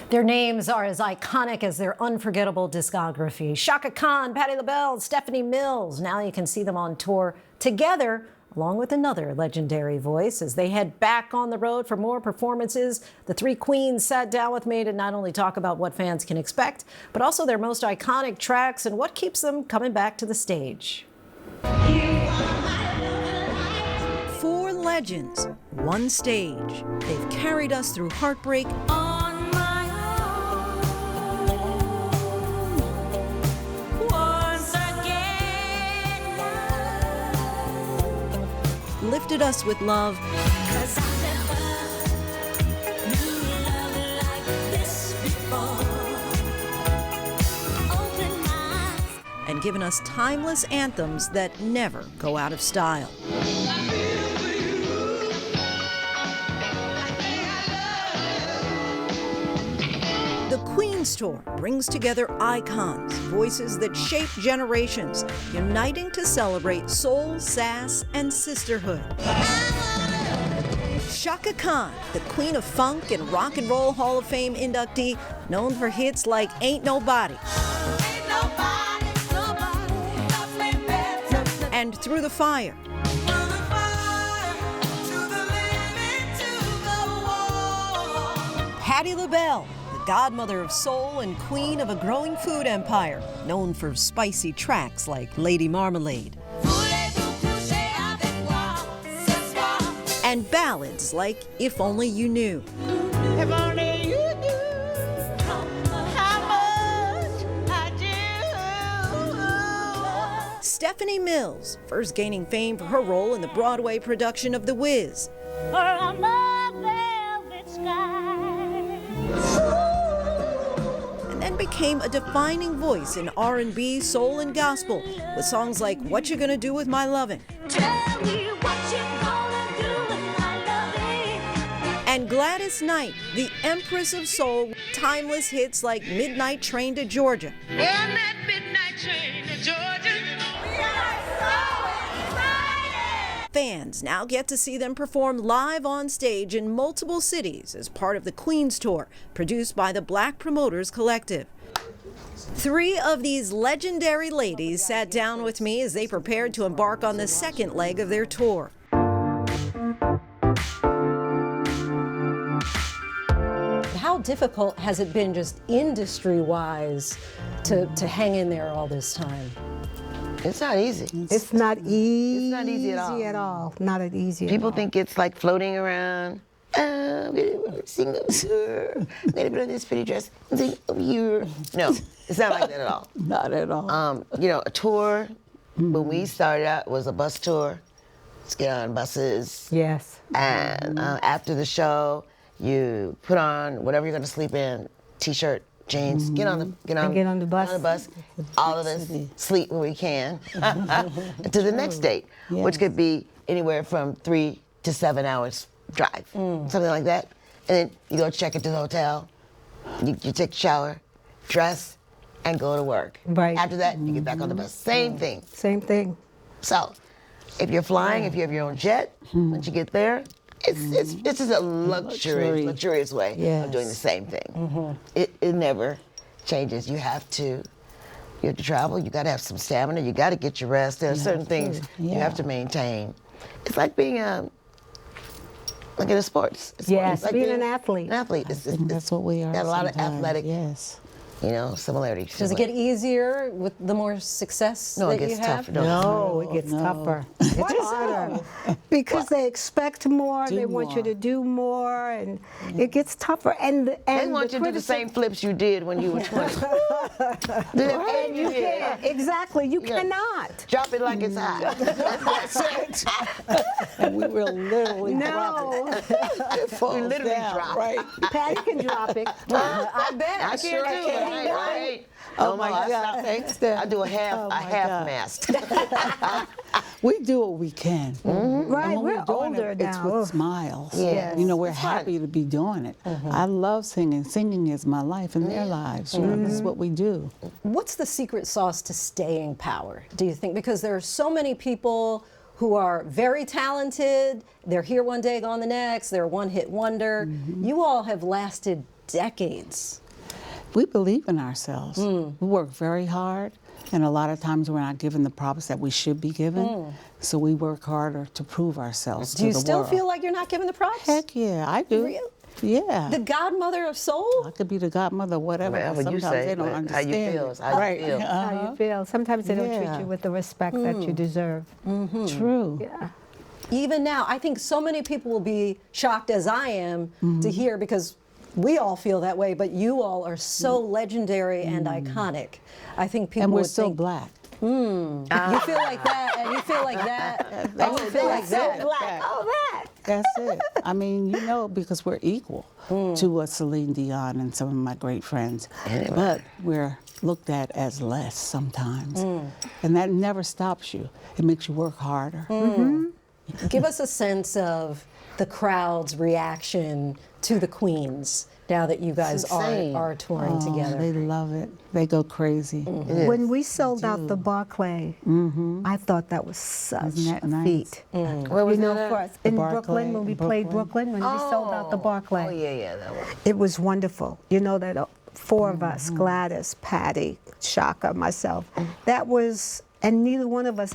Speaker 1: Their names are as iconic as their unforgettable discography. Chaka Khan, Patti LaBelle, Stephanie Mills. Now you can see them on tour together, along with another legendary voice. As they head back on the road for more performances, the three queens sat down with me to not only talk about what fans can expect, but also their most iconic tracks and what keeps them coming back to the stage.
Speaker 8: 4 legends, 1 stage. They've carried us through heartbreak, lifted us with love, and given us timeless anthems that never go out of style. Queen's Tour brings together icons, voices that shape generations, uniting to celebrate soul, sass, and sisterhood. Chaka Khan, the Queen of Funk and Rock and Roll Hall of Fame inductee, known for hits like Ain't Nobody and Through the Fire. Patti LaBelle, the godmother of soul and queen of a growing food empire, known for spicy tracks like Lady Marmalade. And ballads like If Only You Knew.
Speaker 9: If only you knew how much I do.
Speaker 8: Stephanie Mills, first gaining fame for her role in the Broadway production of The Wiz. And then became a defining voice in R&B, soul, and gospel with songs like What You Gonna Do With My Lovin'.
Speaker 9: Tell me what you gonna do with my loving.
Speaker 8: And Gladys Knight, the Empress of Soul, with timeless hits like Midnight Train to Georgia.
Speaker 9: On that midnight train to Georgia. We are so excited.
Speaker 8: Fans now get to see them perform live on stage in multiple cities as part of the Queen's Tour, produced by the Black Promoters Collective. 3 of these legendary ladies sat down with me as they prepared to embark on the second leg of their tour.
Speaker 1: How difficult has it been just industry-wise to hang in there all this time?
Speaker 10: It's not easy.
Speaker 11: It's not easy.
Speaker 10: It's not easy at all.
Speaker 11: Not as easy
Speaker 10: People
Speaker 11: at all.
Speaker 10: think it's like floating around. I'm gonna sing over here. I'm gonna put on this pretty dress and sing over here. No, it's not like that at all.
Speaker 11: Not at all.
Speaker 10: You know, a tour, when we started out, was a bus tour. Let's get on buses.
Speaker 11: Yes.
Speaker 10: And after the show, you put on whatever you're gonna sleep in, t-shirt, jeans, get on the bus. All of us sleep when we can to the next date, which could be anywhere from 3 to 7 hours drive, something like that. And then you go check into the hotel, you take a shower, dress, and go to work.
Speaker 11: Right.
Speaker 10: After that, you get back on the bus. Same thing.
Speaker 11: Same thing.
Speaker 10: So, if you're flying, if you have your own jet, once you get there, it's just a luxurious way of doing the same thing. It never changes. You have to travel. You got to have some stamina. You got to get your rest. There are certain things you have to maintain. It's like being like in sports.
Speaker 11: Yes,
Speaker 10: like
Speaker 11: being an athlete.
Speaker 10: An athlete.
Speaker 11: That's what we are.
Speaker 10: Got a lot of athletic.
Speaker 11: Yes.
Speaker 10: Similarities.
Speaker 1: Does it get easier with the more success that you have?
Speaker 11: No, it gets tougher. It's harder. Because they expect more, they want you to do more, and it gets tougher. And
Speaker 10: they want you to do the same flips you did when you were 20.
Speaker 11: Right, you can't. Exactly, you cannot.
Speaker 10: Drop it like it's hot. That's it.
Speaker 11: And we will literally drop it.
Speaker 10: We literally drop
Speaker 11: right? Patty can drop it.
Speaker 1: I bet.
Speaker 10: I sure do. Right.
Speaker 11: Oh my God! Thanks,
Speaker 10: I do a half mast.
Speaker 11: We do what we can. Right, we're older now.
Speaker 12: It's with smiles.
Speaker 11: Yes.
Speaker 12: You know, we're happy to be doing it. I love singing. Singing is my life and their lives. You know, this is what we do.
Speaker 1: What's the secret sauce to staying power, do you think? Because there are so many people who are very talented. They're here one day, gone the next. They're a one-hit wonder. You all have lasted decades.
Speaker 12: We believe in ourselves. We work very hard, and a lot of times we're not given the props that we should be given. So we work harder to prove ourselves to the world.
Speaker 1: Do you still feel like you're not given the props?
Speaker 12: Heck yeah, I do.
Speaker 1: Really?
Speaker 12: Yeah.
Speaker 1: The godmother of soul?
Speaker 12: I could be the godmother, whatever.
Speaker 10: Whatever you
Speaker 12: sometimes
Speaker 10: say,
Speaker 12: they don't
Speaker 10: how
Speaker 12: understand.
Speaker 10: you feel is how
Speaker 12: right.
Speaker 10: you feel.
Speaker 11: How you feel. Sometimes they don't treat you with the respect that you deserve.
Speaker 12: True.
Speaker 11: Yeah.
Speaker 1: Even now, I think so many people will be shocked, as I am, to hear, because we all feel that way, but you all are so legendary and iconic. I think people
Speaker 12: And we're
Speaker 1: would
Speaker 12: still
Speaker 1: think,
Speaker 12: black.
Speaker 1: You feel like that, and you feel like that, and you feel like that.
Speaker 12: That's it. I mean, you know, because we're equal to a Celine Dion and some of my great friends. But we're looked at as less sometimes. And that never stops you. It makes you work harder.
Speaker 1: Give us a sense of the crowd's reaction to the Queens now that you guys are touring together.
Speaker 12: They love it. They go crazy.
Speaker 11: When we sold out the Barclay, I thought that was such a feat.
Speaker 10: Where was that at?
Speaker 11: For us in Brooklyn, when we played Brooklyn, when we sold out the Barclay.
Speaker 10: Oh, yeah, that was.
Speaker 11: It was wonderful. You know that 4 of us, Gladys, Patty, Shaka, myself, that was, and neither one of us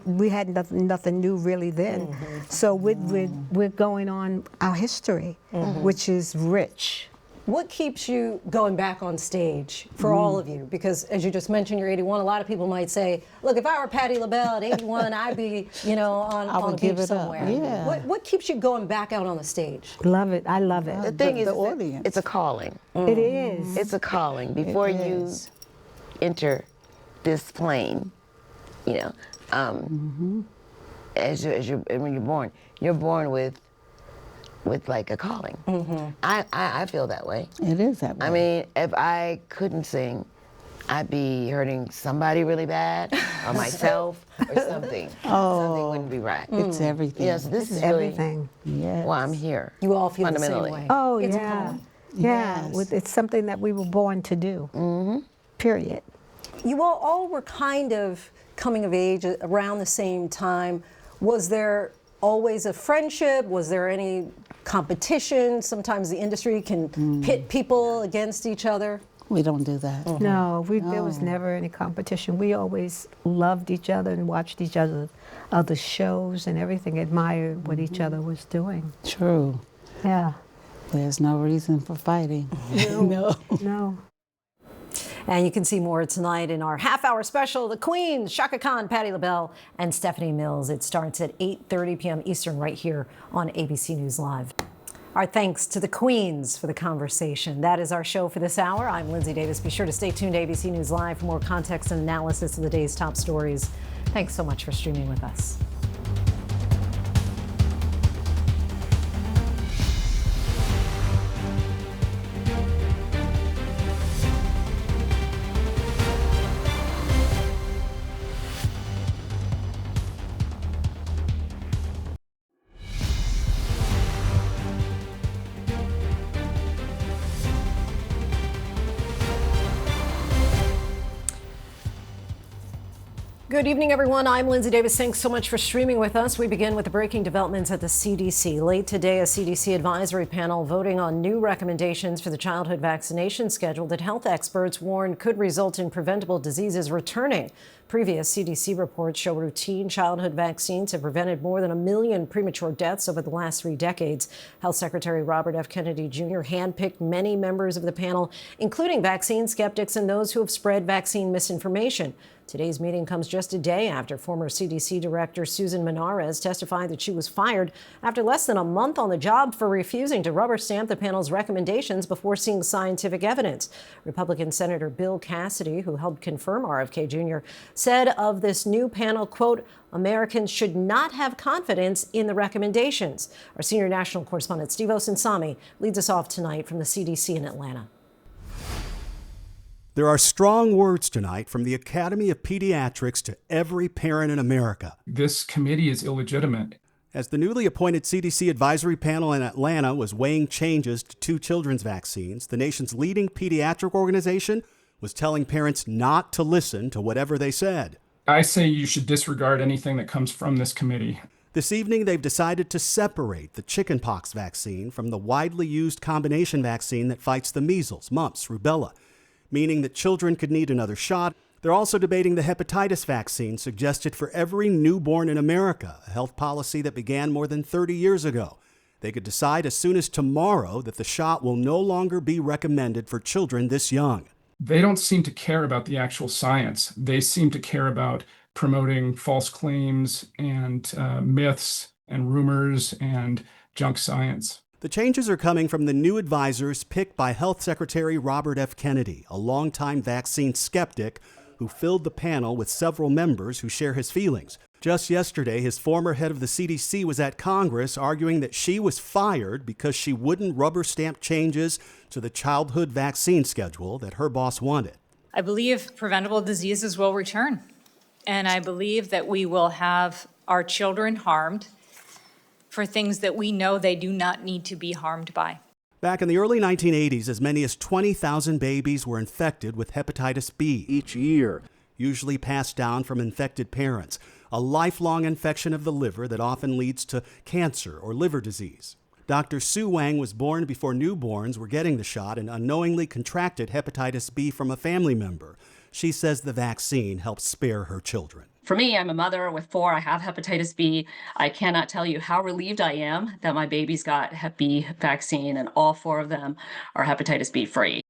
Speaker 11: we had nothing new really then. So we're going on our history, which is rich.
Speaker 1: What keeps you going back on stage for all of you? Because as you just mentioned, you're 81. A lot of people might say, look, if I were Patti LaBelle at 81, I'd be, on a beach somewhere.
Speaker 12: Yeah.
Speaker 1: What keeps you going back out on the stage?
Speaker 11: Love it. I love it.
Speaker 10: The thing is,
Speaker 12: the audience.
Speaker 10: it's a calling.
Speaker 11: It is.
Speaker 10: It's a calling. Before you enter this plane, when you're born with like a calling. I feel that way.
Speaker 12: It is that way.
Speaker 10: I mean, if I couldn't sing, I'd be hurting somebody really bad, or myself, or something. Something wouldn't be right.
Speaker 12: It's everything.
Speaker 10: Yes, this is
Speaker 11: everything.
Speaker 10: Really why I'm here.
Speaker 1: You all feel the same
Speaker 10: fundamentally.
Speaker 1: way.
Speaker 11: Oh,
Speaker 1: It's a
Speaker 11: yeah.
Speaker 1: calling.
Speaker 11: Yeah, it's something that we were born to do. Period.
Speaker 1: You all were kind of coming of age around the same time. Was there always a friendship? Was there any competition? Sometimes the industry can pit people against each other.
Speaker 12: We don't do that.
Speaker 11: No, there was never any competition. We always loved each other and watched each other's shows and everything, admired what each other was doing.
Speaker 12: True.
Speaker 11: Yeah.
Speaker 12: There's no reason for fighting.
Speaker 11: No.
Speaker 1: And you can see more tonight in our half-hour special, The Queens, Shaka Khan, Patti LaBelle, and Stephanie Mills. It starts at 8:30 p.m. Eastern right here on ABC News Live. Our thanks to the Queens for the conversation. That is our show for this hour. I'm Linsey Davis. Be sure to stay tuned to ABC News Live for more context and analysis of the day's top stories. Thanks so much for streaming with us. Good evening, everyone. I'm Linsey Davis. Thanks so much for streaming with us. We begin with the breaking developments at the CDC. Late today, a CDC advisory panel voting on new recommendations for the childhood vaccination schedule that health experts warn could result in preventable diseases returning. Previous CDC reports show routine childhood vaccines have prevented more than 1 million premature deaths over the last 3 decades. Health Secretary Robert F. Kennedy Jr. handpicked many members of the panel, including vaccine skeptics and those who have spread vaccine misinformation. Today's meeting comes just a day after former CDC Director Susan Menares testified that she was fired after less than a month on the job for refusing to rubber stamp the panel's recommendations before seeing scientific evidence. Republican Senator Bill Cassidy, who helped confirm RFK Jr., said of this new panel, quote, Americans should not have confidence in the recommendations. Our senior national correspondent Steve Osinsami leads us off tonight from the CDC in Atlanta.
Speaker 13: There are strong words tonight from the Academy of Pediatrics to every parent in America.
Speaker 14: This committee is illegitimate.
Speaker 13: As the newly appointed CDC advisory panel in Atlanta was weighing changes to 2 children's vaccines, the nation's leading pediatric organization was telling parents not to listen to whatever they said.
Speaker 14: I say you should disregard anything that comes from this committee.
Speaker 13: This evening, they've decided to separate the chickenpox vaccine from the widely used combination vaccine that fights the measles, mumps, rubella, meaning that children could need another shot. They're also debating the hepatitis vaccine suggested for every newborn in America, a health policy that began more than 30 years ago. They could decide as soon as tomorrow that the shot will no longer be recommended for children this young.
Speaker 14: They don't seem to care about the actual science. They seem to care about promoting false claims and myths and rumors and junk science.
Speaker 13: The changes are coming from the new advisors picked by Health Secretary Robert F. Kennedy, a longtime vaccine skeptic who filled the panel with several members who share his feelings. Just yesterday, his former head of the CDC was at Congress arguing that she was fired because she wouldn't rubber stamp changes to the childhood vaccine schedule that her boss wanted.
Speaker 16: I believe preventable diseases will return, and I believe that we will have our children harmed for things that we know they do not need to be harmed by.
Speaker 13: Back in the early 1980s, as many as 20,000 babies were infected with hepatitis B each year, usually passed down from infected parents, a lifelong infection of the liver that often leads to cancer or liver disease. Dr. Sue Wang was born before newborns were getting the shot and unknowingly contracted hepatitis B from a family member. She says the vaccine helped spare her children.
Speaker 15: For me, I'm a mother with 4. I have hepatitis B. I cannot tell you how relieved I am that my babies got Hep B vaccine, and all 4 of them are hepatitis B free.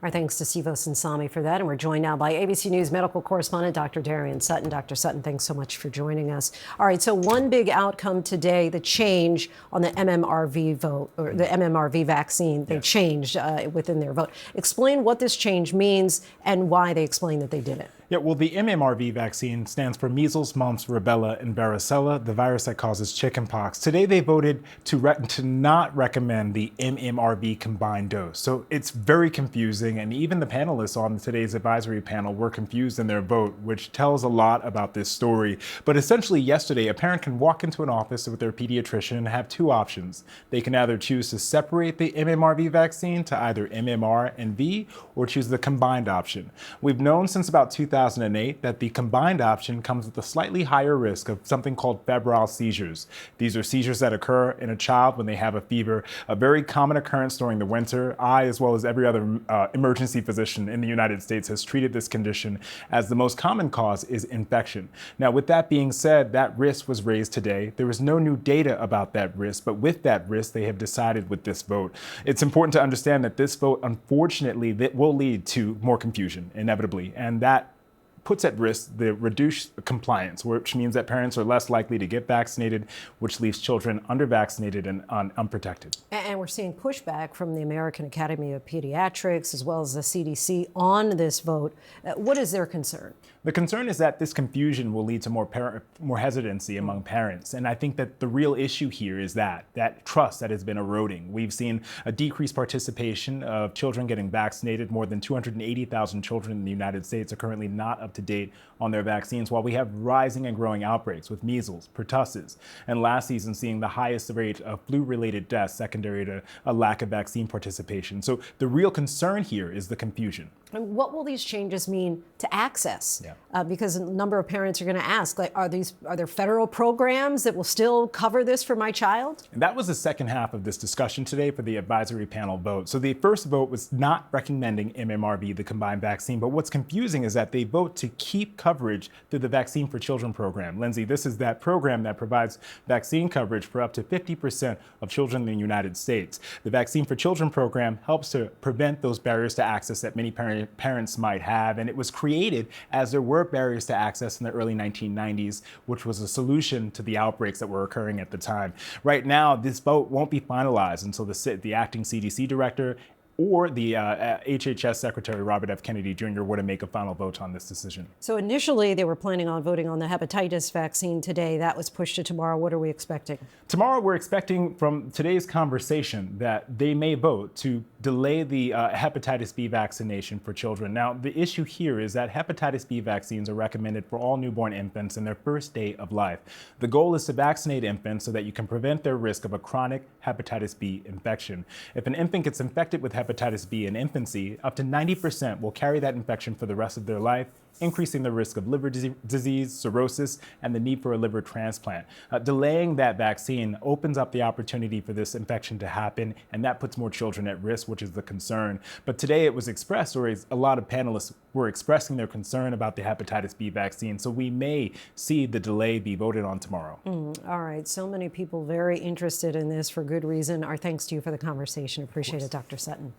Speaker 1: Our thanks to Sivos and Sami for that. And we're joined now by ABC News medical correspondent Dr. Darian Sutton. Dr. Sutton, thanks so much for joining us. All right, so one big outcome today, the change on the MMRV vote, or the MMRV vaccine. They changed within their vote. Explain what this change means and why they explain that they did it.
Speaker 17: Yeah, well, the MMRV vaccine stands for measles, mumps, rubella, and varicella, the virus that causes chickenpox. Today, they voted to not recommend the MMRV combined dose. So it's very confusing, and even the panelists on today's advisory panel were confused in their vote, which tells a lot about this story. But essentially, yesterday, a parent can walk into an office with their pediatrician and have 2 options. They can either choose to separate the MMRV vaccine to either MMR and V, or choose the combined option. We've known since about 2008 that the combined option comes with a slightly higher risk of something called febrile seizures. These are seizures that occur in a child when they have a fever, a very common occurrence during the winter. I, as well as every other emergency physician in the United States, has treated this condition as the most common cause is infection. Now, with that being said, that risk was raised today. There was no new data about that risk, but with that risk, they have decided with this vote. It's important to understand that this vote, unfortunately, that will lead to more confusion, inevitably, and that puts at risk the reduced compliance, which means that parents are less likely to get vaccinated, which leaves children undervaccinated and unprotected.
Speaker 1: And we're seeing pushback from the American Academy of Pediatrics as well as the CDC on this vote. What is their concern?
Speaker 17: The concern is that this confusion will lead to more hesitancy among parents. And I think that the real issue here is that trust that has been eroding. We've seen a decreased participation of children getting vaccinated. More than 280,000 children in the United States are currently not up to date on their vaccines, while we have rising and growing outbreaks with measles, pertussis, and last season seeing the highest rate of flu-related deaths secondary to a lack of vaccine participation. So the real concern here is the confusion.
Speaker 1: And what will these changes mean to access? Because a number of parents are going to ask, like, are there federal programs that will still cover this for my child?
Speaker 17: And that was the second half of this discussion today for the advisory panel vote. So the first vote was not recommending MMRV, the combined vaccine, but what's confusing is that they vote to keep coverage through the Vaccine for Children program. Lindsay, this is that program that provides vaccine coverage for up to 50% of children in the United States. The Vaccine for Children program helps to prevent those barriers to access that many parents might have, and it was created as there were barriers to access in the early 1990s, which was a solution to the outbreaks that were occurring at the time. Right now, this vote won't be finalized until the acting CDC director or the HHS Secretary Robert F. Kennedy Jr. were to make a final vote on this decision.
Speaker 1: So initially, they were planning on voting on the hepatitis vaccine today. That was pushed to tomorrow. What are we expecting?
Speaker 17: Tomorrow, we're expecting from today's conversation that they may vote to delay the hepatitis B vaccination for children. Now, the issue here is that hepatitis B vaccines are recommended for all newborn infants in their first day of life. The goal is to vaccinate infants so that you can prevent their risk of a chronic hepatitis B infection. If an infant gets infected with hepatitis B in infancy, up to 90% will carry that infection for the rest of their life, increasing the risk of liver disease, cirrhosis, and the need for a liver transplant. Delaying that vaccine opens up the opportunity for this infection to happen, and that puts more children at risk, which is the concern. But today it was expressed, or a lot of panelists were expressing their concern about the hepatitis B vaccine, so we may see the delay be voted on tomorrow.
Speaker 1: All right, so many people very interested in this for good reason. Our thanks to you for the conversation. Appreciate it, Dr. Sutton.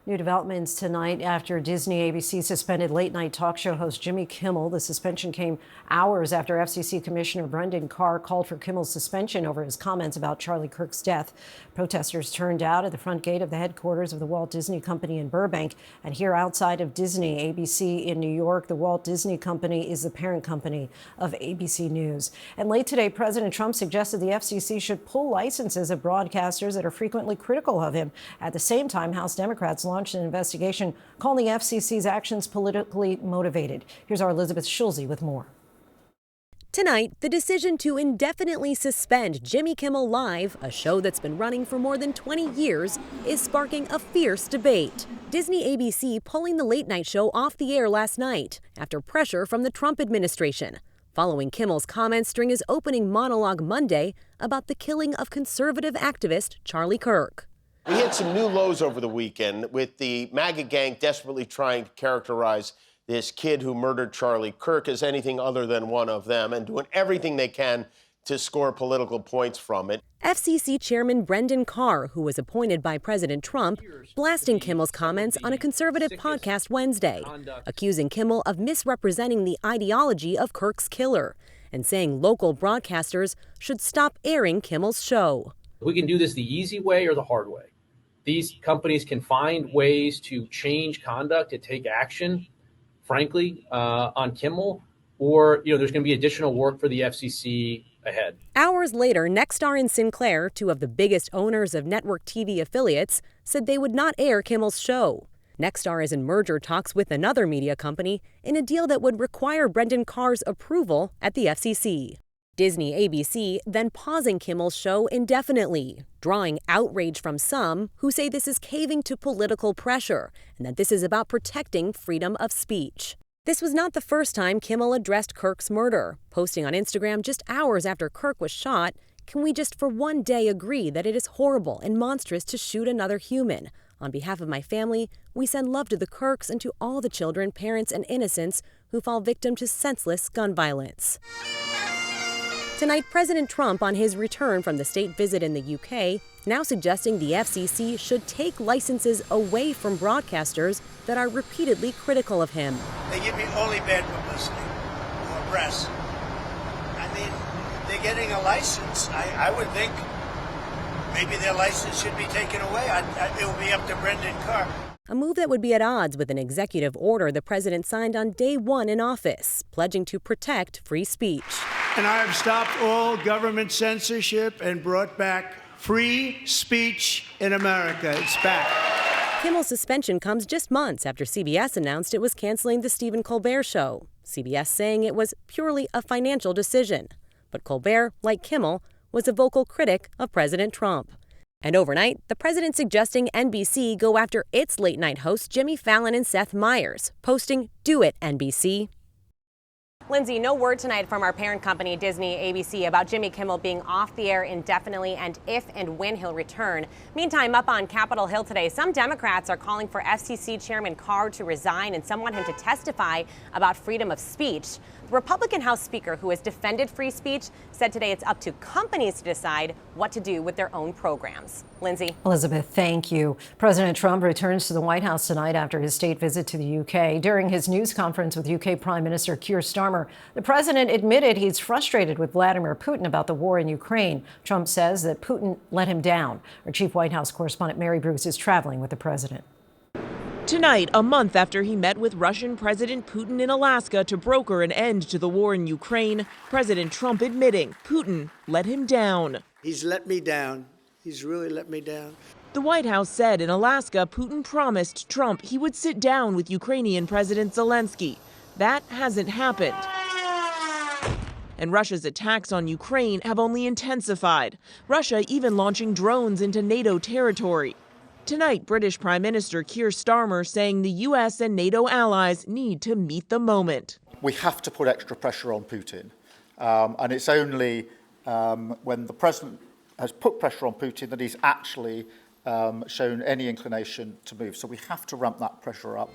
Speaker 1: New developments tonight after Disney ABC suspended late-night talk show host Jimmy Kimmel. The suspension came hours after FCC Commissioner Brendan Carr called for Kimmel's suspension over his comments about Charlie Kirk's death. Protesters turned out at the front gate of the headquarters of the Walt Disney Company in Burbank. And here outside of Disney, ABC in New York, the Walt Disney Company is the parent company of ABC News. And late today, President Trump suggested the FCC should pull licenses of broadcasters that are frequently critical of him. At the same time, House Democrats launched an investigation calling the FCC's actions politically motivated. Here's our Elizabeth Schulze with more.
Speaker 18: Tonight, the decision to indefinitely suspend Jimmy Kimmel Live, a show that's been running for more than 20 years, is sparking a fierce debate. Disney ABC pulling the late night show off the air last night after pressure from the Trump administration, following Kimmel's comments during his opening monologue Monday about the killing of conservative activist Charlie Kirk.
Speaker 19: We hit some new lows over the weekend with the MAGA gang desperately trying to characterize this kid who murdered Charlie Kirk as anything other than one of them and doing everything they can to score political points from it.
Speaker 18: FCC Chairman Brendan Carr, who was appointed by President Trump, blasting Kimmel's comments on a conservative podcast Wednesday, accusing Kimmel of misrepresenting the ideology of Kirk's killer and saying local broadcasters should stop airing Kimmel's show.
Speaker 20: We can do this the easy way or the hard way. These companies can find ways to change conduct, to take action, frankly, on Kimmel, or there's going to be additional work for the FCC ahead.
Speaker 18: Hours later, Nexstar and Sinclair, two of the biggest owners of network TV affiliates, said they would not air Kimmel's show. Nexstar is in merger talks with another media company in a deal that would require Brendan Carr's approval at the FCC. Disney ABC then pausing Kimmel's show indefinitely, drawing outrage from some who say this is caving to political pressure and that this is about protecting freedom of speech. This was not the first time Kimmel addressed Kirk's murder, posting on Instagram just hours after Kirk was shot, "Can we just for one day agree that it is horrible and monstrous to shoot another human? On behalf of my family, we send love to the Kirks and to all the children, parents, and innocents who fall victim to senseless gun violence." Tonight, President Trump, on his return from the state visit in the UK, now suggesting the FCC should take licenses away from broadcasters that are repeatedly critical of him.
Speaker 21: They give me only bad publicity or press. I mean, they're getting a license. I would think maybe their license should be taken away. It will be up to Brendan Carr.
Speaker 18: A move that would be at odds with an executive order the president signed on day one in office, pledging to protect free speech.
Speaker 21: And I have stopped all government censorship and brought back free speech in America. It's back.
Speaker 18: Kimmel's suspension comes just months after CBS announced it was canceling the Stephen Colbert Show, CBS saying it was purely a financial decision. But Colbert, like Kimmel, was a vocal critic of President Trump. And overnight, the president suggesting NBC go after its late-night hosts Jimmy Fallon and Seth Meyers, posting, "Do it, NBC." Lindsay, no word tonight from our parent company, Disney ABC, about Jimmy Kimmel being off the air indefinitely and if and when he'll return. Meantime, up on Capitol Hill today, some Democrats are calling for FCC Chairman Carr to resign and some want him to testify about freedom of speech. The Republican House Speaker, who has defended free speech, said today it's up to companies to decide what to do with their own programs. Lindsay.
Speaker 1: Elizabeth, thank you. President Trump returns to the White House tonight after his state visit to the UK. During his news conference with UK Prime Minister Keir Starmer, the president admitted he's frustrated with Vladimir Putin about the war in Ukraine. Trump says that Putin let him down. Our chief White House correspondent Mary Bruce is traveling with the president.
Speaker 22: Tonight, a month after he met with Russian President Putin in Alaska to broker an end to the war in Ukraine, President Trump admitting Putin let him down.
Speaker 21: He's let me down. He's really let me down.
Speaker 22: The White House said in Alaska, Putin promised Trump he would sit down with Ukrainian President Zelensky. That hasn't happened. And Russia's attacks on Ukraine have only intensified, Russia even launching drones into NATO territory. Tonight, British Prime Minister Keir Starmer saying the U.S. and NATO allies need to meet the moment.
Speaker 26: We have to put extra pressure on Putin. And it's only when the president has put pressure on Putin that he's actually shown any inclination to move. So we have to ramp that pressure up.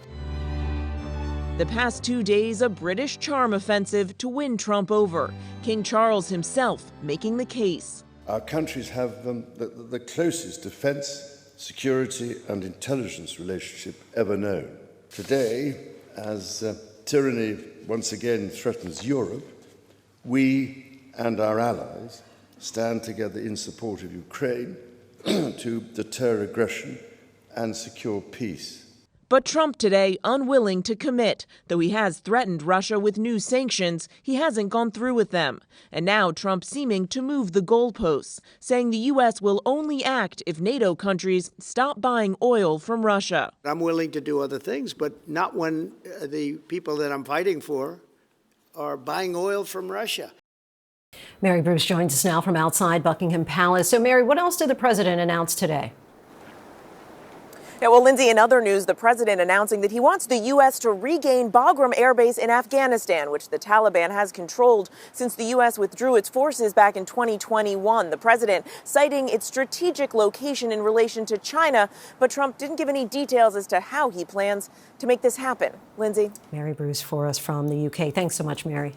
Speaker 22: The past 2 days, a British charm offensive to win Trump over. King Charles himself making the case.
Speaker 27: Our countries have the closest defense, security and intelligence relationship ever known. Today, as tyranny once again threatens Europe, we and our allies stand together in support of Ukraine to deter aggression and secure peace.
Speaker 22: But Trump today unwilling to commit. Though he has threatened Russia with new sanctions, he hasn't gone through with them. And now Trump seeming to move the goalposts, saying the U.S. will only act if NATO countries stop buying oil from Russia.
Speaker 21: I'm willing to do other things, but not when the people that I'm fighting for are buying oil from Russia.
Speaker 1: Mary Bruce joins us now from outside Buckingham Palace. So, Mary, what else did the president announce today?
Speaker 22: Yeah, well, Lindsay, in other news, the president announcing that he wants the U.S. to regain Bagram Air Base in Afghanistan, which the Taliban has controlled since the U.S. withdrew its forces back in 2021. The president citing its strategic location in relation to China, but Trump didn't give any details as to how he plans to make this happen. Lindsay?
Speaker 1: Mary Bruce for us from the UK. Thanks so much, Mary.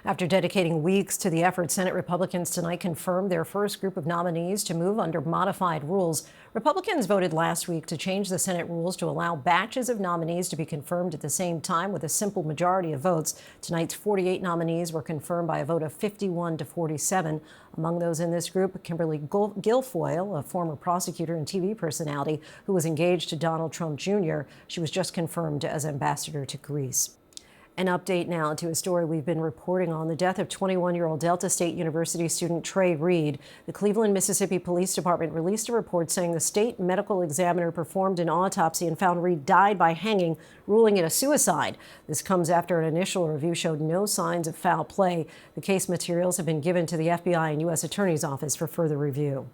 Speaker 1: After dedicating weeks to the effort, Senate Republicans tonight confirmed their first group of nominees to move under modified rules. Republicans voted last week to change the Senate rules to allow batches of nominees to be confirmed at the same time with a simple majority of votes. Tonight's 48 nominees were confirmed by a vote of 51 to 47. Among those in this group, Kimberly Guilfoyle, a former prosecutor and TV personality who was engaged to Donald Trump Jr. She was just confirmed as ambassador to Greece. An update now to a story we've been reporting on, the death of 21-year-old Delta State University student Trey Reed. The Cleveland, Mississippi Police Department released a report saying the state medical examiner performed an autopsy and found Reed died by hanging, ruling it a suicide. This comes after an initial review showed no signs of foul play. The case materials have been given to the FBI and U.S. Attorney's Office for further review.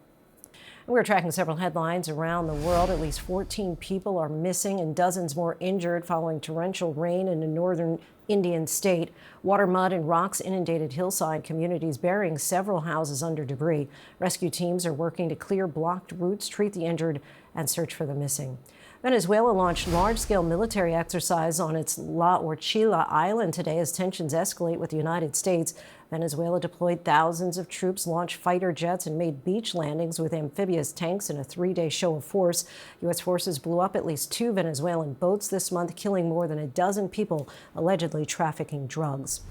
Speaker 1: We're tracking several headlines around the world. At least 14 people are missing and dozens more injured following torrential rain in a northern Indian state. Water, mud, and rocks inundated hillside communities, burying several houses under debris. Rescue teams are working to clear blocked routes, treat the injured, and search for the missing. Venezuela launched large-scale military exercise on its La Orchila island today as tensions escalate with the United States. Venezuela deployed thousands of troops, launched fighter jets, and made beach landings with amphibious tanks in a three-day show of force. U.S. forces blew up at least 2 Venezuelan boats this month, killing more than a dozen people allegedly trafficking drugs.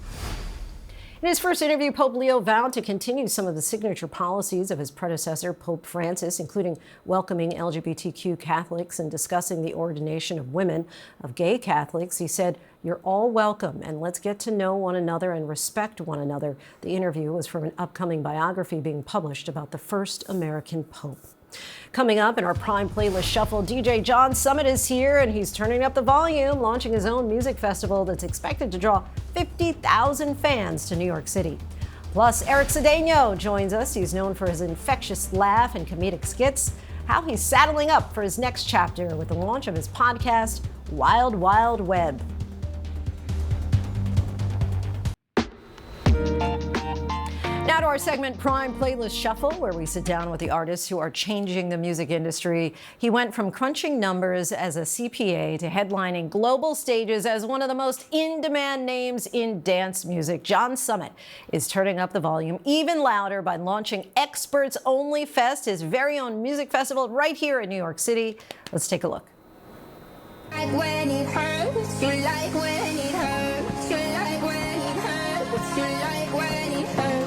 Speaker 1: In his first interview, Pope Leo vowed to continue some of the signature policies of his predecessor, Pope Francis, including welcoming LGBTQ Catholics and discussing the ordination of women. Of gay Catholics, he said, "You're all welcome, and let's get to know one another and respect one another." The interview was from an upcoming biography being published about the first American pope. Coming up in our Prime Playlist Shuffle, DJ John Summit is here, and he's turning up the volume, launching his own music festival that's expected to draw 50,000 fans to New York City. Plus, Eric Cedeno joins us. He's known for his infectious laugh and comedic skits. How he's saddling up for his next chapter with the launch of his podcast, Wild Wild Web. Now to our segment, Prime Playlist Shuffle, where we sit down with the artists who are changing the music industry. He went from crunching numbers as a CPA to headlining global stages as one of the most in-demand names in dance music. John Summit is turning up the volume even louder by launching Experts Only Fest, his very own music festival right here in New York City. Let's take a look.
Speaker 9: Like when it hurts, you like when it hurts, you like when it hurts, you like when it hurts.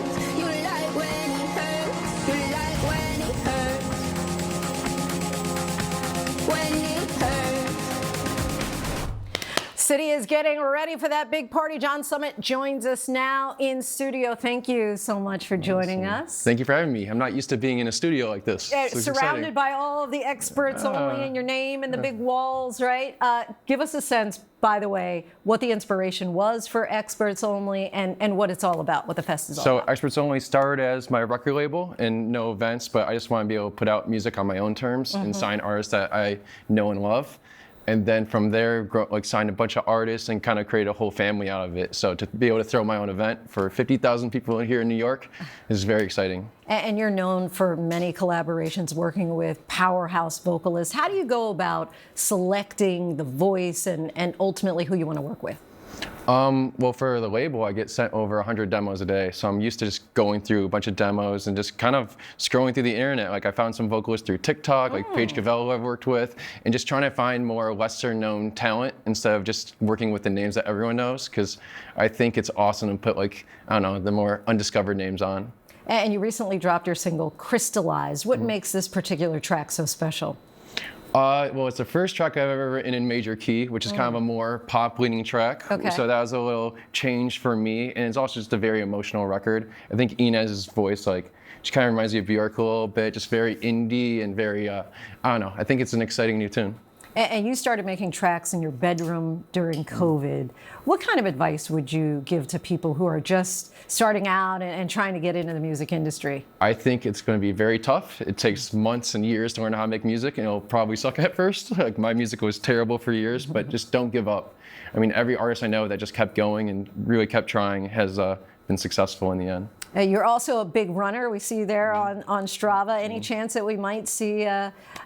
Speaker 1: City is getting ready for that big party. John Summit joins us now in studio. Thank you so much for joining us.
Speaker 3: Thank you for having me. I'm not used to being in a studio like this. So
Speaker 1: surrounded by all of the experts only and your name and the big walls, right? Give us a sense, by the way, what the inspiration was for Experts Only and what it's all about, what the fest is all about.
Speaker 3: So Experts Only started as my record label and no events, but I just want to be able to put out music on my own terms and sign artists that I know and love. And then from there, sign a bunch of artists and kind of create a whole family out of it. So to be able to throw my own event for 50,000 people here in New York is very exciting.
Speaker 1: And you're known for many collaborations working with powerhouse vocalists. How do you go about selecting the voice and ultimately who you want to work with?
Speaker 3: Well, for the label, I get sent over 100 demos a day. So I'm used to just going through a bunch of demos and just kind of scrolling through the internet. Like I found some vocalists through TikTok, like Paige Cavello I've worked with, and just trying to find more lesser known talent instead of just working with the names that everyone knows. Because I think it's awesome to put the more undiscovered names on.
Speaker 1: And you recently dropped your single, Crystallized. What makes this particular track so special?
Speaker 3: Well, it's the first track I've ever written in major key, which is kind of a more pop-leaning track.
Speaker 1: Okay.
Speaker 3: So that was a little change for me, and it's also just a very emotional record. I think Inez's voice, she kind of reminds me of Bjork a little bit, just very indie and very, I think it's an exciting new tune.
Speaker 1: And you started making tracks in your bedroom during COVID. What kind of advice would you give to people who are just starting out and trying to get into the music industry?
Speaker 3: I think it's going to be very tough. It takes months and years to learn how to make music, and it'll probably suck at first. Like, my music was terrible for years, but just don't give up. I mean, every artist I know that just kept going and really kept trying has been successful in the end.
Speaker 1: You're also a big runner. We see you there on Strava. Any chance that we might see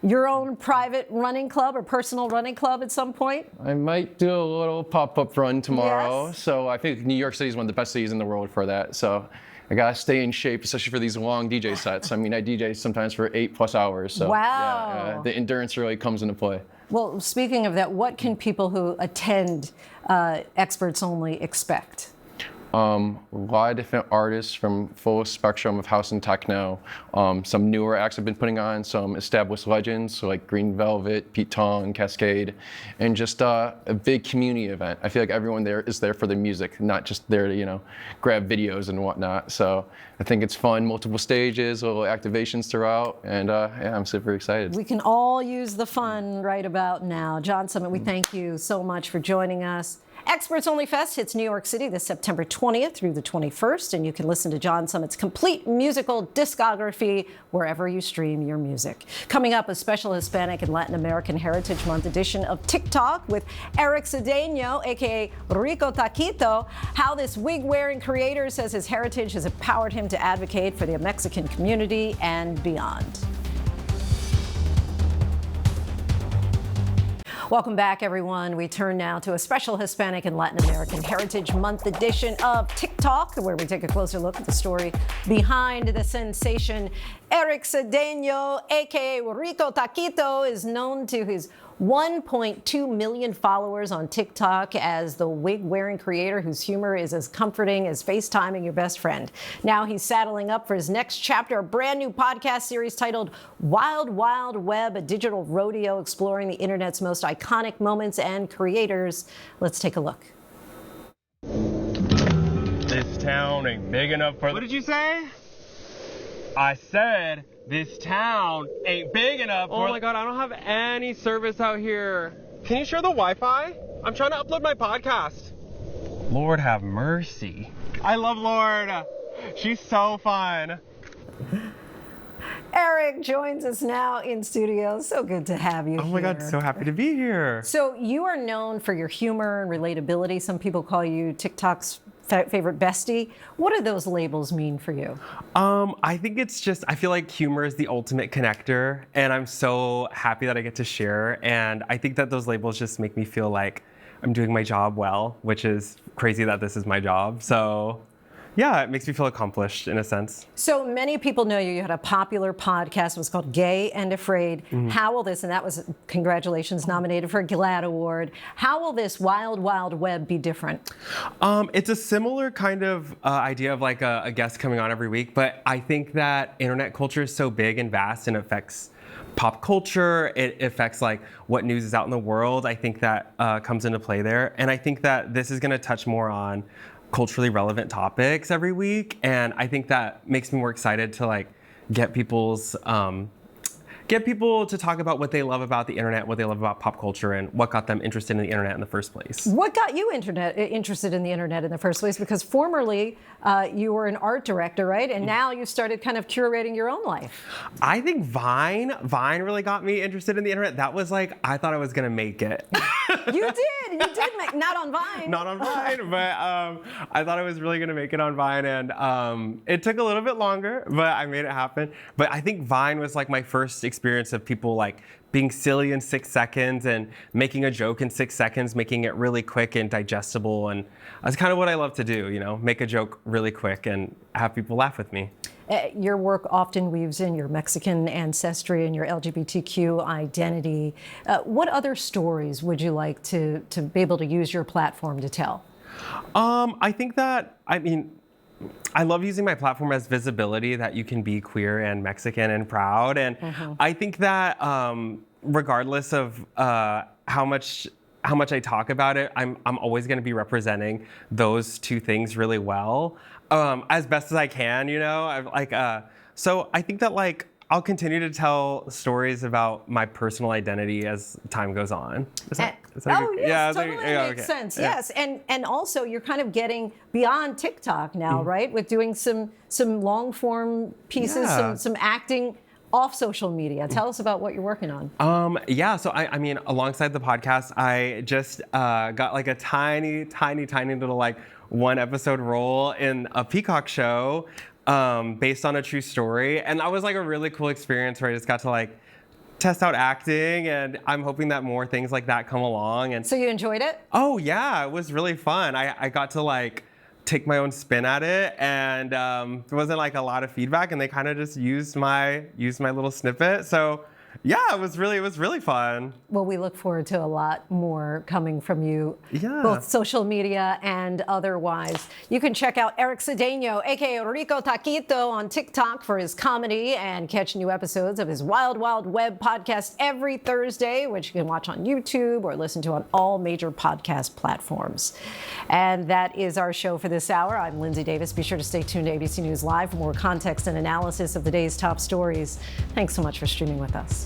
Speaker 1: your own private running club or personal running club at some point?
Speaker 3: I might do a little pop-up run tomorrow.
Speaker 1: Yes.
Speaker 3: So I think New York City is one of the best cities in the world for that. So I gotta stay in shape, especially for these long DJ sets. I mean, I DJ sometimes for 8+ hours. So
Speaker 1: wow.
Speaker 3: Yeah, the endurance really comes into play.
Speaker 1: Well, speaking of that, what can people who attend Experts Only expect?
Speaker 3: A lot of different artists from full spectrum of house and techno. Some newer acts I've been putting on, some established legends, so like Green Velvet, Pete Tong, Cascade, and just a big community event. I feel like everyone there is there for the music, not just there to, grab videos and whatnot. So I think it's fun, multiple stages, little activations throughout, and yeah, I'm super excited.
Speaker 1: We can all use the fun right about now. John Summit, we thank you so much for joining us. Experts Only Fest hits New York City this September 20th through the 21st, and you can listen to John Summit's complete musical discography wherever you stream your music. Coming up, a special Hispanic and Latin American Heritage Month edition of TikTok with Eric Cedeno, aka Rico Taquito, how this wig-wearing creator says his heritage has empowered him to advocate for the Mexican community and beyond. Welcome back, everyone. We turn now to a special Hispanic and Latin American Heritage Month edition of TikTok, where we take a closer look at the story behind the sensation. Eric Cedeno, aka Rico Taquito, is known to his 1.2 million followers on TikTok as the wig-wearing creator whose humor is as comforting as FaceTiming your best friend. Now he's saddling up for his next chapter, a brand new podcast series titled Wild Wild Web, a digital rodeo exploring the internet's most iconic moments and creators. Let's take a look.
Speaker 4: This town ain't big enough for... What did you say? I said... This town ain't big enough for... Oh my God, I don't have any service out here. Can you share the Wi-Fi? I'm trying to upload my podcast. Lord have mercy. I love Lord. She's so fun.
Speaker 1: Eric joins us now in studio. So good to have you here.
Speaker 4: Oh my God, so happy to be here.
Speaker 1: So you are known for your humor and relatability. Some people call you TikTok's favorite bestie. What do those labels mean for you?
Speaker 4: I think it's just, I feel like humor is the ultimate connector, and I'm so happy that I get to share. And I think that those labels just make me feel like I'm doing my job well, which is crazy that this is my job. So yeah, it makes me feel accomplished in a sense.
Speaker 1: So many people know you. You had a popular podcast. It was called Gay and Afraid. Mm-hmm. How will this, and that was, congratulations, nominated for a GLAAD Award. How will this Wild Wild Web be different?
Speaker 4: It's a similar kind of idea of like a guest coming on every week, but I think that internet culture is so big and vast and affects pop culture. It affects like what news is out in the world. I think that comes into play there. And I think that this is gonna touch more on culturally relevant topics every week, and I think that makes me more excited to like get people to talk about what they love about the internet, what they love about pop culture, and what got them interested in the internet in the first place.
Speaker 1: What got you interested in the internet in the first place? Because formerly you were an art director, right? And now you started kind of curating your own life.
Speaker 4: I think Vine really got me interested in the internet. That was like, I thought I was gonna make it.
Speaker 1: You did make, not on Vine.
Speaker 4: Not on Vine, but I thought I was really gonna make it on Vine, and it took a little bit longer, but I made it happen. But I think Vine was like my first experience of people like being silly in 6 seconds and making a joke in 6 seconds, making it really quick and digestible. And that's kind of what I love to do, make a joke really quick and have people laugh with me.
Speaker 1: Your work often weaves in your Mexican ancestry and your LGBTQ identity. What other stories would you like to be able to use your platform to tell?
Speaker 4: I think that, I love using my platform as visibility that you can be queer and Mexican and proud. And I think that regardless of how much I talk about it, I'm always going to be representing those two things really well, as best as I can, So I think that I'll continue to tell stories about my personal identity as time goes on. Is that
Speaker 1: yes, totally
Speaker 4: okay.
Speaker 1: makes sense.
Speaker 4: Yeah.
Speaker 1: Yes, and also you're kind of getting beyond TikTok now, right? With doing some long form pieces,
Speaker 4: Yeah.
Speaker 1: some acting off social media. Tell us about what you're working on.
Speaker 4: So I mean, alongside the podcast, I just got like a tiny little like 1 episode role in a Peacock show based on a true story. And that was like a really cool experience where I just got to like test out acting, and I'm hoping that more things like that come along. And
Speaker 1: so you enjoyed it?
Speaker 4: Oh yeah, it was really fun. I got to like take my own spin at it, and there wasn't like a lot of feedback, and they kind of just used my little snippet. So yeah, it was really fun.
Speaker 1: Well, we look forward to a lot more coming from you,
Speaker 4: Yeah.
Speaker 1: both social media and otherwise. You can check out Eric Cedeno, aka Rico Taquito, on TikTok for his comedy, and catch new episodes of his Wild Wild Web podcast every Thursday, which you can watch on YouTube or listen to on all major podcast platforms. And that is our show for this hour. I'm Linsey Davis. Be sure to stay tuned to ABC News Live for more context and analysis of the day's top stories. Thanks so much for streaming with us.